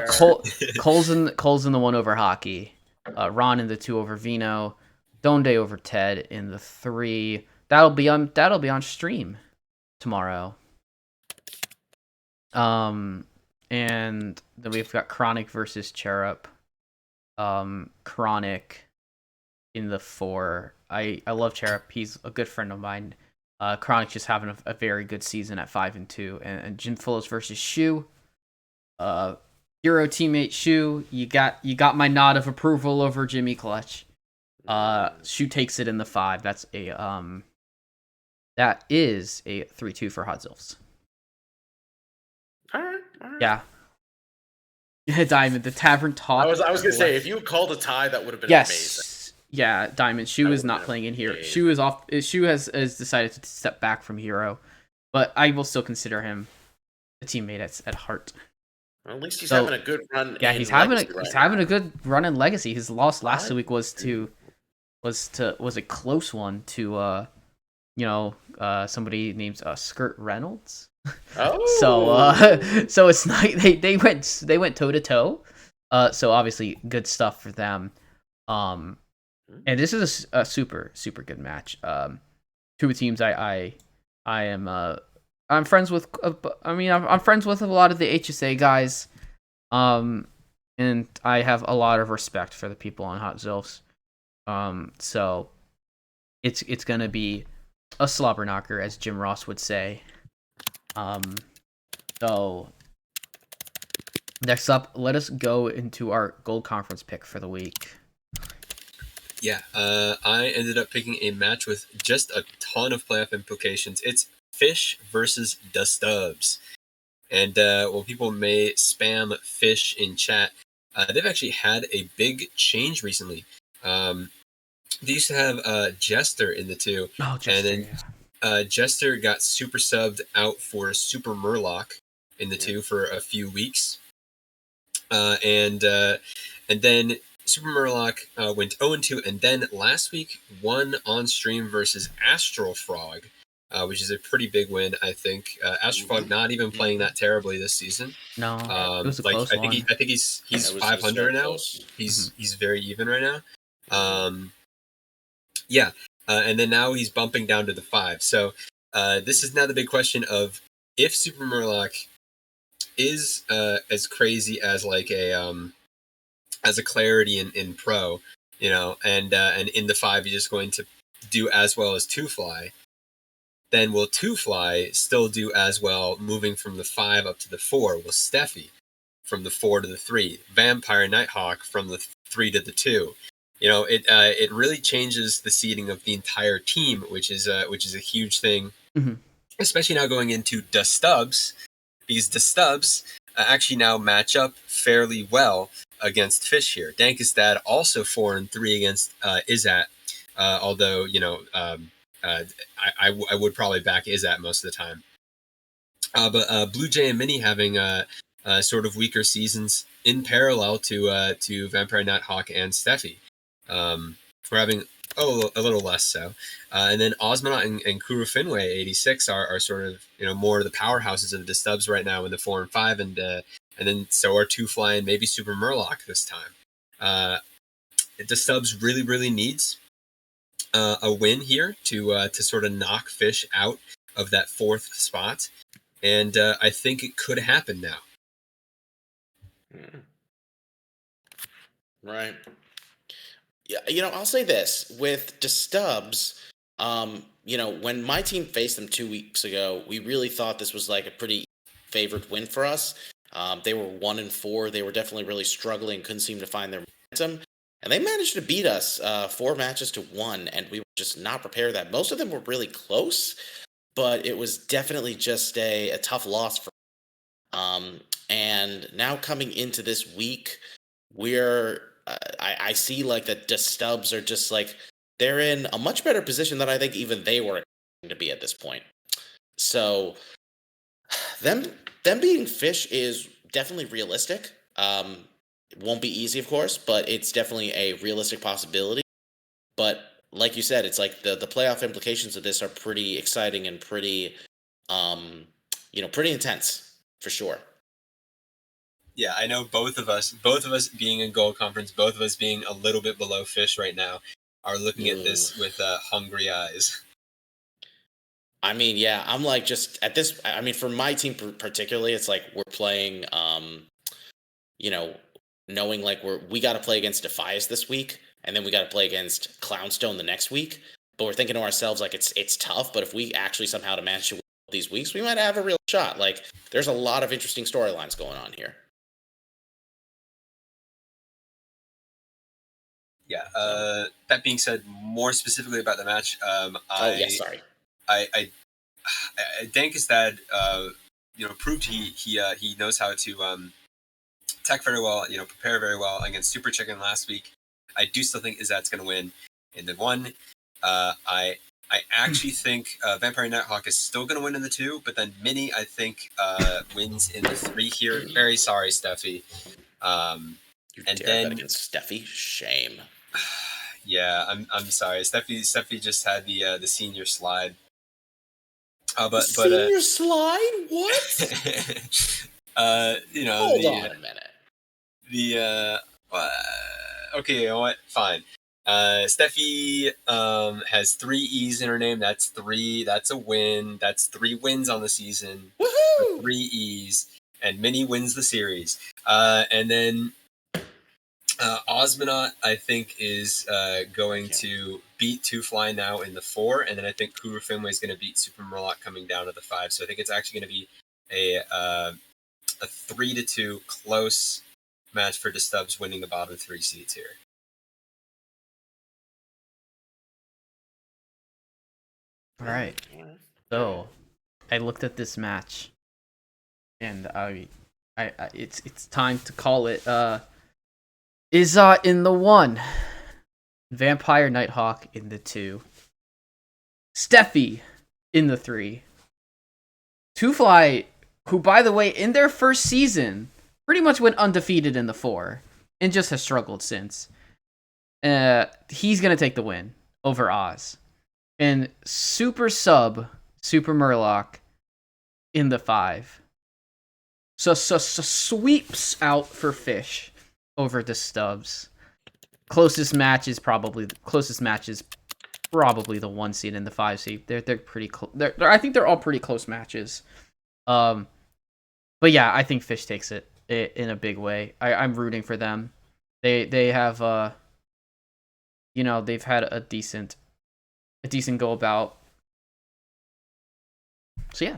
Cole's Cole's in the 1 over Hockey. Ron in the 2 over Vino. Donde over Ted in the 3. That'll be on stream tomorrow. And then we've got Chronic versus Cherub. Chronic in the 4. I love Cherub. He's a good friend of mine. Chronic's just having a very good season at 5-2. And Jim Fullos versus Shu. Hero teammate Shu, you got my nod of approval over Jimmy Clutch. Shu takes it in the 5. That is a 3-2 for Hot Zilfs. All right. Yeah. Diamond, the Tavern talk. I was gonna say if you had called a tie, that would have been yes. amazing. Yeah, Diamond. Shu is not playing in Hero. Shu is off. Shu has decided to step back from Hero, but I will still consider him a teammate at heart. Well, at least he's having a good run. Yeah, he's having a good run in Legacy. His loss last week was a close one to somebody named Skirt Reynolds. Oh. So it's not they went toe to toe. So obviously good stuff for them. And this is a super super good match. Two teams I I'm friends with I'm friends with a lot of the HSA guys. And I have a lot of respect for the people on Hot Zilfs. So it's gonna be a slobber knocker, as Jim Ross would say. So next up, let us go into our gold conference pick for the week. Yeah, I ended up picking a match with just a ton of playoff implications. It's Fish versus the Stubbs. And while people may spam Fish in chat, they've actually had a big change recently. They used to have Jester in the two. Oh, Jester, and then Jester got super subbed out for Super Murloc in the two for a few weeks. And then Super Murloc went 0-2, and then last week won on stream versus Astral Frog, which is a pretty big win, I think. Astral Frog not even playing that terribly this season. No, it was a close one. I think he's 500 now. Close. He's very even right now. And then now he's bumping down to the 5. So this is now the big question of if Super Murloc is as crazy as like as a clarity in pro, and in the 5 he's just going to do as well as 2Fly, then will 2Fly still do as well moving from the 5 up to the 4? Will Steffi from the 4 to the 3? Vampire Nighthawk from the 3 to the 2? It really changes the seeding of the entire team, which is a huge thing, especially now going into the Stubbs, because the Stubbs actually now match up fairly well against Fish here. Dankestad also 4-3 against Izat, although I would probably back Izat most of the time. But Blue Jay and Mini having sort of weaker seasons in parallel to Vampire Nighthawk and Steffi. We're having a little less so. And then Osmonaut and Kuru Finway 86 are sort of more of the powerhouses of the Stubbs right now in the 4 and 5, and then so are 2Fly and maybe Super Murloc this time. The Stubbs really needs a win here to sort of knock Fish out of that 4th spot, and I think it could happen now. Right. Yeah, I'll say this with the Stubbs. When my team faced them 2 weeks ago, we really thought this was like a pretty favored win for us. They were 1-4. They were definitely really struggling, couldn't seem to find their momentum. And they managed to beat us 4 matches to 1, and we were just not prepared that. Most of them were really close, but it was definitely just a tough loss for them. And now coming into this week, I see like that the Stubbs are just like, they're in a much better position than I think even they were expecting to be at this point. So them beating Fish is definitely realistic. It won't be easy, of course, but it's definitely a realistic possibility. But like you said, it's like the playoff implications of this are pretty exciting and pretty pretty intense for sure. Yeah, I know both of us being in gold conference, both of us being a little bit below Fish right now, are looking at this with hungry eyes. I mean, yeah, I'm like just at this. I mean, for my team particularly, it's like we're playing, knowing like we got to play against Defias this week, and then we got to play against Clownstone the next week. But we're thinking to ourselves like it's tough, but if we actually somehow to manage to win these weeks, we might have a real shot. Like there's a lot of interesting storylines going on here. Yeah. That being said, more specifically about the match, Sorry. Dankestad, proved he knows how to tech very well, prepare very well against Super Chicken last week. I do still think Izat's going to win in the 1. I actually think Vampire Nighthawk is still going to win in the 2, but then Mini, I think, wins in the 3 here. Very sorry, Steffi. You dare bet against Steffi? Shame. Yeah, I'm sorry. Steffi just had the senior slide. Senior slide? What? Hold on a minute. Okay, you know what? Fine. Steffi has 3 E's in her name. That's 3. That's a win. That's 3 wins on the season. Woohoo! 3 E's. And Minnie wins the series. And then Osmonaut, I think, is going to beat Two Fly now in the 4. And then I think Kuru Finway is going to beat Super Murloc coming down to the 5. So I think it's actually going to be a 3-2 close match for Destubs winning the bottom 3 seeds here. All right. So, I looked at this match, and it's time to call it. Izzat in the 1, Vampire Nighthawk in the 2, Steffi in the 3, Two Fly, who by the way in their first season pretty much went undefeated in the 4, and just has struggled since. He's gonna take the win over Oz. And Super Murloc in the 5. So sweeps out for Fish over the Stubbs. Closest match is probably the 1 seed and the 5 seed. They're pretty close. I think they're all pretty close matches. But yeah, I think Fish takes it in a big way. I'm rooting for them. They have they've had a decent go about. So yeah,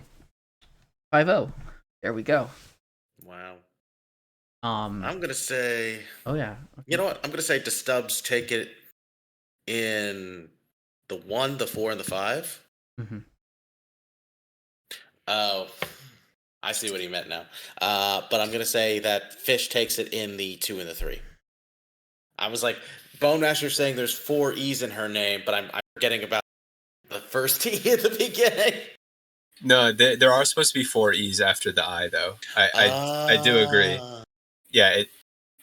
5-0. There we go. Wow. I'm gonna say. Oh yeah. You know what? I'm gonna say the Stubbs take it in the 1, the 4, and the 5. Mm-hmm. Oh, I see what he meant now. But I'm gonna say that Fish takes it in the 2 and the 3. I was like, Bone Master saying there's 4 E's in her name, but I'm forgetting about the first E at the beginning. No, there are supposed to be 4 E's after the I, though. I do agree. Yeah,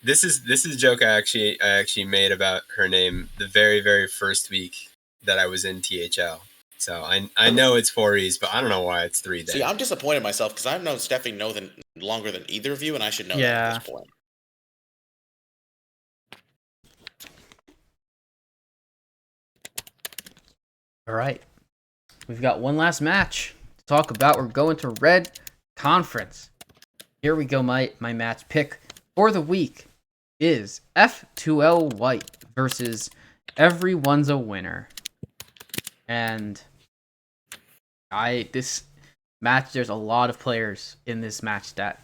this is a joke I actually made about her name the very, very first week that I was in THL. So I know it's 4 E's, but I don't know why it's 3 there. See, I'm disappointed in myself because I've known Steffi longer than either of you, and I should know that at this point. All right. We've got one last match to talk about. We're going to Red Conference. Here we go. My match pick for the week is F2L White versus Everyone's a Winner. And this match, there's a lot of players in this match that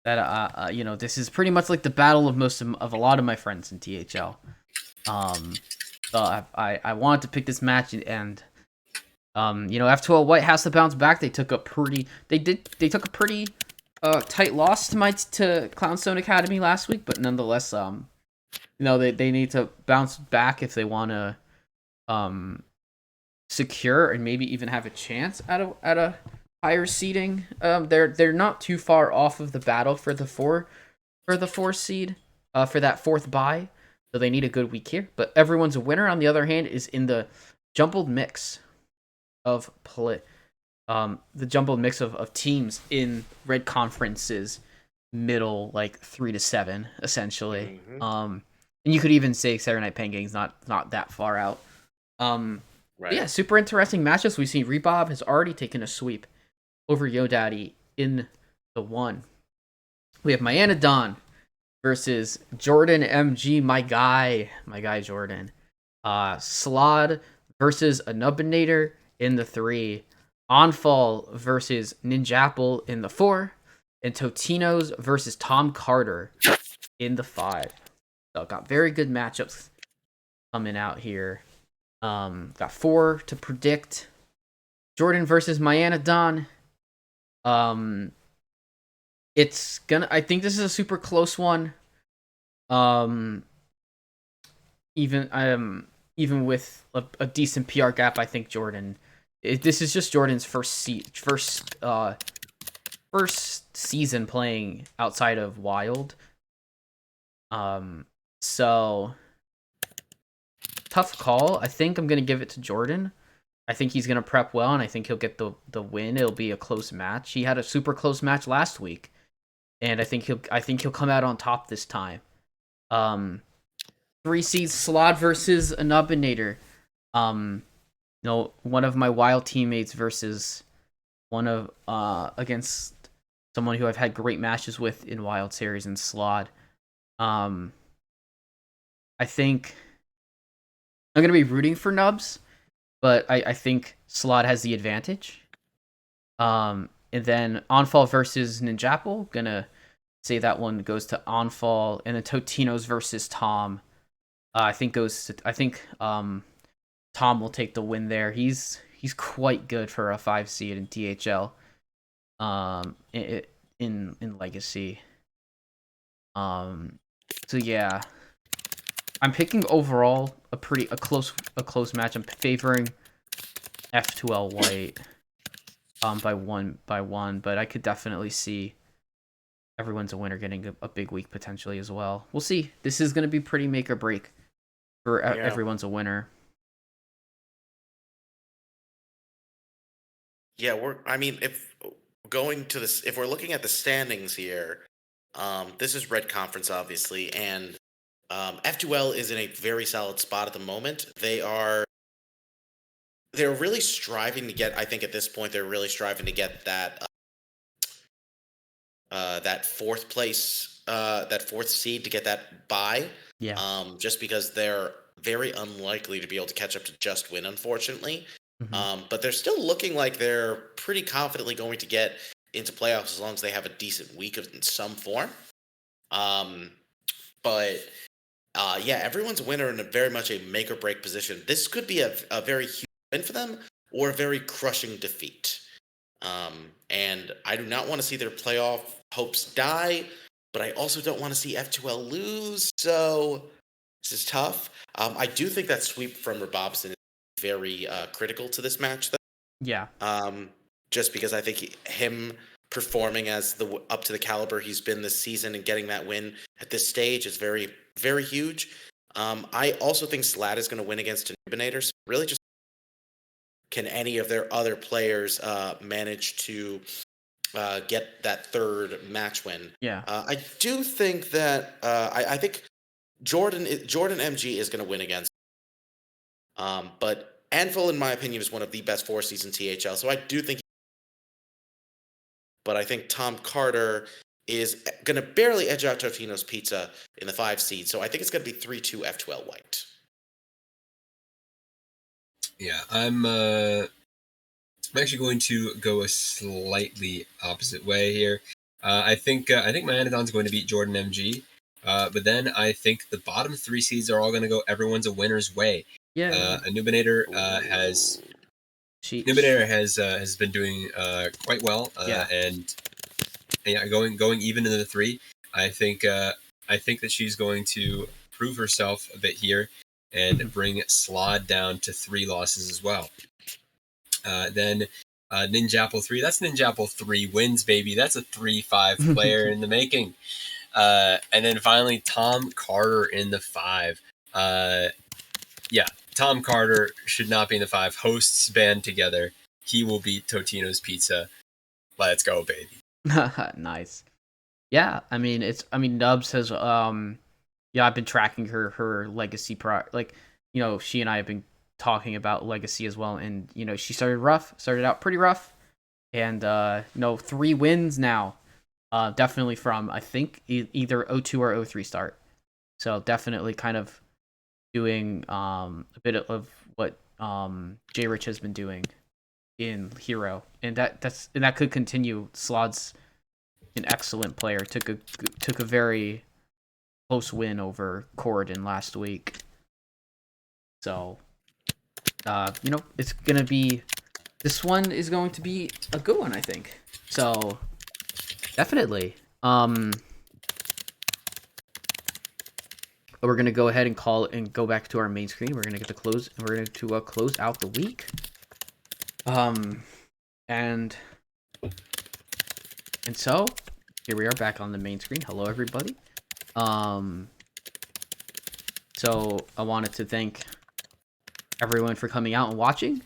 this is pretty much like the battle of a lot of my friends in THL. So I wanted to pick this match, and F2L White has to bounce back. They took a pretty tight loss to Clownstone Academy last week, but nonetheless, they need to bounce back if they want to secure and maybe even have a chance at a higher seeding. They're not too far off of the battle for the 4 seed for that 4th bye. So they need a good week here. But Everyone's a Winner, on the other hand, is in the jumbled mix of teams in Red Conference's middle, like 3 to 7, essentially. Mm-hmm. And you could even say Saturday Night Pangang's not that far out. Right. Yeah, super interesting matchups. We've seen Rebob has already taken a sweep over YoDaddy in the 1. We have Mayanadon versus Jordan MG, my guy Jordan. Slod versus Anubinator in the 3. Onfall versus Ninjapple in the 4. And Totinos versus Tom Carter in the 5. So got very good matchups coming out here. Got 4 to predict. Jordan versus Mayanadon. I think this is a super close one. Even with a decent PR gap, I think Jordan. This is just Jordan's first season playing outside of Wild. So tough call. I think I'm gonna give it to Jordan. I think he's gonna prep well, and I think he'll get the win. It'll be a close match. He had a super close match last week, and I think he'll come out on top this time. 3 3 seeds Slod versus Anubinator. One of my wild teammates versus one of against someone who I've had great matches with in Wild Series and Slod. I think I'm gonna be rooting for Nubs, but I think Slod has the advantage. And then Onfall versus Ninjapple, gonna say that one goes to Onfall, and then Totinos versus Tom. I think Tom will take the win there. He's quite good for a 5 seed in DHL. In Legacy. So yeah, I'm picking overall a close match. I'm favoring F2L White by one, but I could definitely see everyone's a winner getting a big week potentially as well. We'll see. This is going to be pretty make or break for everyone's a winner. Yeah, if we're looking at the standings here, this is Red Conference obviously, and F2L is in a very solid spot at the moment. They're really striving to get. I think at this point they're really striving to get that that fourth place, that fourth seed, to get that bye. Yeah. Just because they're very unlikely to be able to catch up to Just Win, unfortunately. Mm-hmm. But they're still looking like they're pretty confidently going to get into playoffs as long as they have a decent week in some form. Yeah, everyone's a winner in very much a make or break position. This could be a very huge win for them or a very crushing defeat. And I do not want to see their playoff hopes die, but I also don't want to see F2L lose. So this is tough. I do think that sweep from Rabobson is very critical to this match, though. Yeah. Just because I think him performing as up to the caliber he's been this season and getting that win at this stage is very, very huge. I also think Slad is going to win against Anubinator. So really, just can any of their other players manage to get that third match win? Yeah. I do think that I think Jordan MG is going to win against. But Anvil, in my opinion, is one of the best 4 seeds in THL. So I do think. But I think Tom Carter is going to barely edge out Totino's Pizza in the 5 seed. So I think it's going to be 3-2 F2L White. Yeah, I'm actually going to go a slightly opposite way here. I think Mayanadon's going to beat Jordan MG, but then I think the bottom 3 seeds are all going to go everyone's a winner's way. Yeah. Anubinator has been doing quite well, and going even into the 3. I think that she's going to prove herself a bit here and bring Slod down to 3 losses as well. Then Ninjapple 3. That's Ninjapple 3 wins, baby. That's a 3-5 player in the making. And then finally Tom Carter in the 5. Tom Carter should not be in the 5. Hosts band together. He will beat Totino's Pizza. Let's go, baby. Nice. Yeah, Nubs has I've been tracking her legacy she and I have been talking about legacy as well, and she started out pretty rough, and 3 wins now. Definitely from I think either 0-2 or 0-3 start. So definitely kind of doing a bit of what J Rich has been doing in Hero, and that could continue. Slod's an excellent player. Took a very close win over Corridon last week. So it's gonna be, this one is going to be a good one, I think. So definitely. We're gonna go ahead and go back to our main screen. We're gonna close out the week. And so here we are back on the main screen. Hello, everybody. So I wanted to thank everyone for coming out and watching.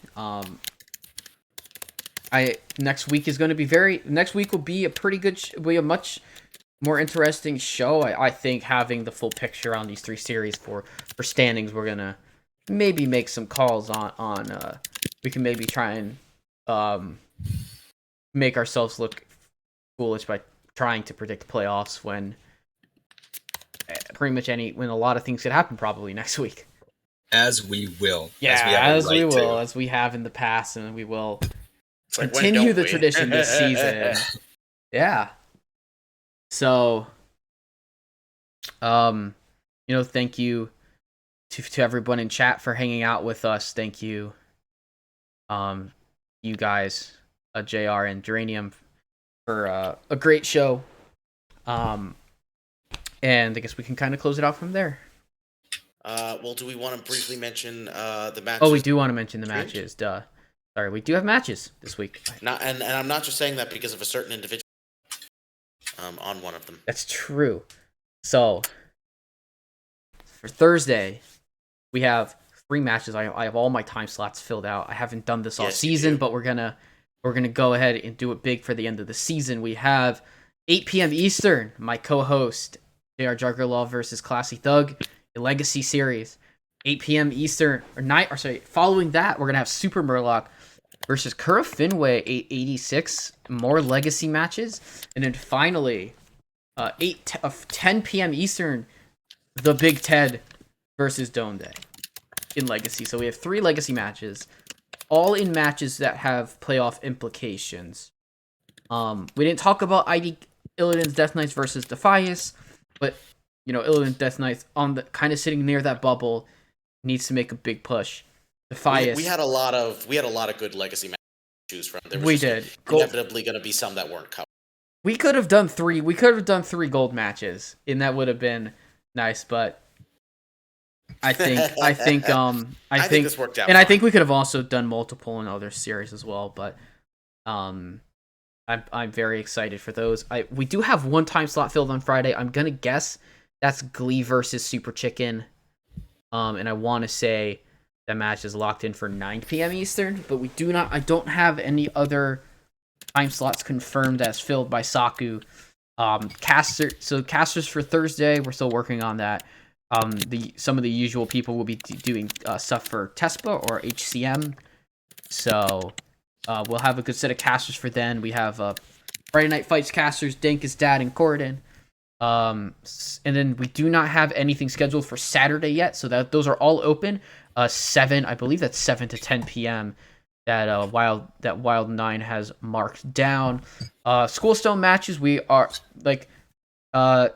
Next week will be a pretty good, more interesting show. I think having the full picture on these 3 series for standings, we're gonna maybe make some calls on we can maybe try and make ourselves look foolish by trying to predict playoffs when pretty much when a lot of things could happen probably next week. As we will. As we will, as we have in the past, and we will continue the tradition this season. Yeah. So, thank you to everyone in chat for hanging out with us. Thank you, you guys, JR and Geranium, for a great show. And I guess we can kind of close it out from there. Well, do we want to briefly mention the matches? Oh, we do want to mention the matches. Duh. Sorry, we do have matches this week. And I'm not just saying that because of a certain individual on one of them. That's true. So, for Thursday, we have 3 matches. I have all my time slots filled out. I haven't done this all season, but we're gonna go ahead and do it big for the end of the season. We have 8 p.m. Eastern. My co-host JR Juggerlaw versus Classy Thug, a Legacy series. 8 p.m. Eastern following that, we're gonna have Super Murloc versus Kura Finway 886, more Legacy matches, and then finally 10 p.m. Eastern, the Big Ted versus Donde in Legacy. So we have 3 Legacy matches, all in matches that have playoff implications. We didn't talk about ID Illidan's Death Knights versus Defias, but Illidan's Death Knights on the kind of sitting near that bubble, needs to make a big push. Defias. We had a lot of good Legacy matches to choose from. There was inevitably going to be some that weren't covered. We could have done 3. We could have done 3 gold matches, and that would have been nice. But I think this worked out. And fine. I think we could have also done multiple in other series as well. But I'm very excited for those. We do have 1 time slot filled on Friday. I'm gonna guess that's Glee versus Super Chicken. And I want to say that match is locked in for 9 p.m. Eastern, but I don't have any other time slots confirmed as filled by Saku. Casters for Thursday, we're still working on that. Some of the usual people will be doing stuff for TESPA or HCM. So we'll have a good set of casters for then. We have Friday Night Fights casters, Dinkus, Dad, and Corden. And then we do not have anything scheduled for Saturday yet, so those are all open. 7, I believe that's 7 to 10 p.m. That Wild 9 has marked down. Schoolstone matches, we are no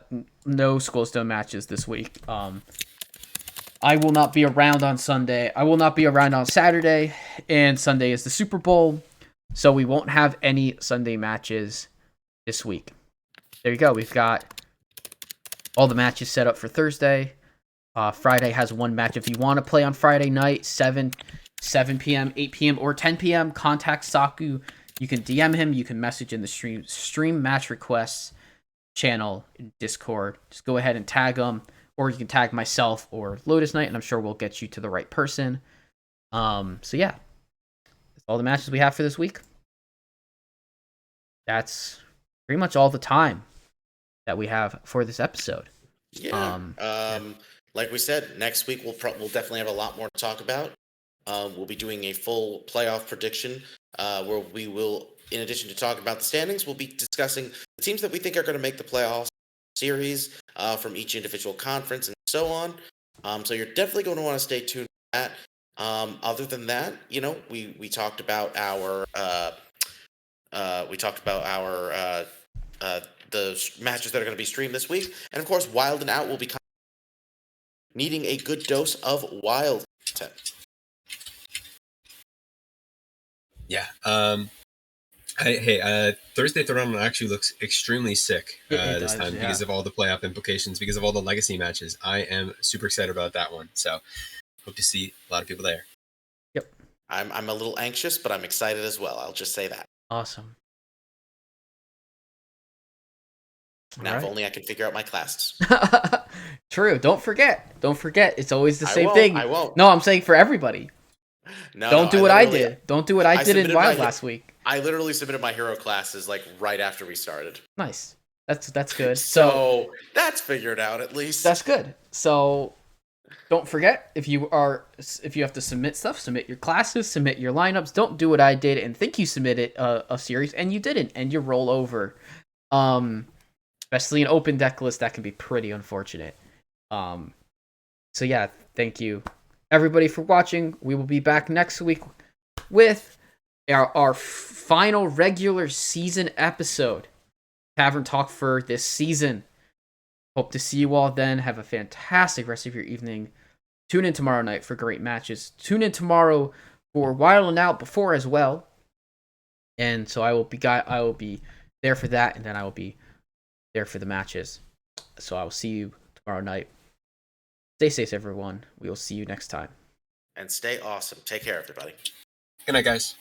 Schoolstone matches this week. I will not be around on Sunday. I will not be around on Saturday, and Sunday is the Super Bowl, so we won't have any Sunday matches this week. There you go. We've got all the matches set up for Thursday. Friday has 1 match. If you want to play on Friday night, 7 p.m., 8 p.m., or 10 p.m., contact Saku. You can DM him. You can message in the stream match requests channel in Discord. Just go ahead and tag him, or you can tag myself or Lotus Knight, and I'm sure we'll get you to the right person. So yeah, that's all the matches we have for this week. That's pretty much all the time that we have for this episode. Yeah. Like we said, next week we'll definitely have a lot more to talk about. We'll be doing a full playoff prediction where we will, in addition to talking about the standings, we'll be discussing the teams that we think are going to make the playoffs series from each individual conference and so on. So you're definitely going to want to stay tuned to that. Other than that, we talked about our the matches that are going to be streamed this week, and of course, Wild and Out will be needing a good dose of wild content. Yeah. Thursday Throne actually looks extremely sick this time because of all the playoff implications, because of all the legacy matches. I am super excited about that one. So hope to see a lot of people there. Yep. I'm a little anxious, but I'm excited as well. I'll just say that. Awesome. Now, if only I can figure out my classes. True. Don't forget. It's always the same thing. I won't. No, I'm saying for everybody. Don't do what I did. Don't do what I did in Wild last week. I literally submitted my hero classes right after we started. Nice. That's good. So that's figured out at least. That's good. So don't forget, if you have to submit stuff, submit your classes, submit your lineups. Don't do what I did and think you submitted a series and you didn't, and you roll over. Especially an open deck list, that can be pretty unfortunate. So yeah, thank you everybody for watching. We will be back next week with our final regular season episode. Tavern Talk for this season. Hope to see you all then. Have a fantastic rest of your evening. Tune in tomorrow night for great matches. Tune in tomorrow for Wild and Out before as well. And so I will be there for that, and then I will be there for the matches. So I will see you tomorrow night. Stay safe, everyone. We will see you next time. And stay awesome. Take care, everybody. Good night, guys.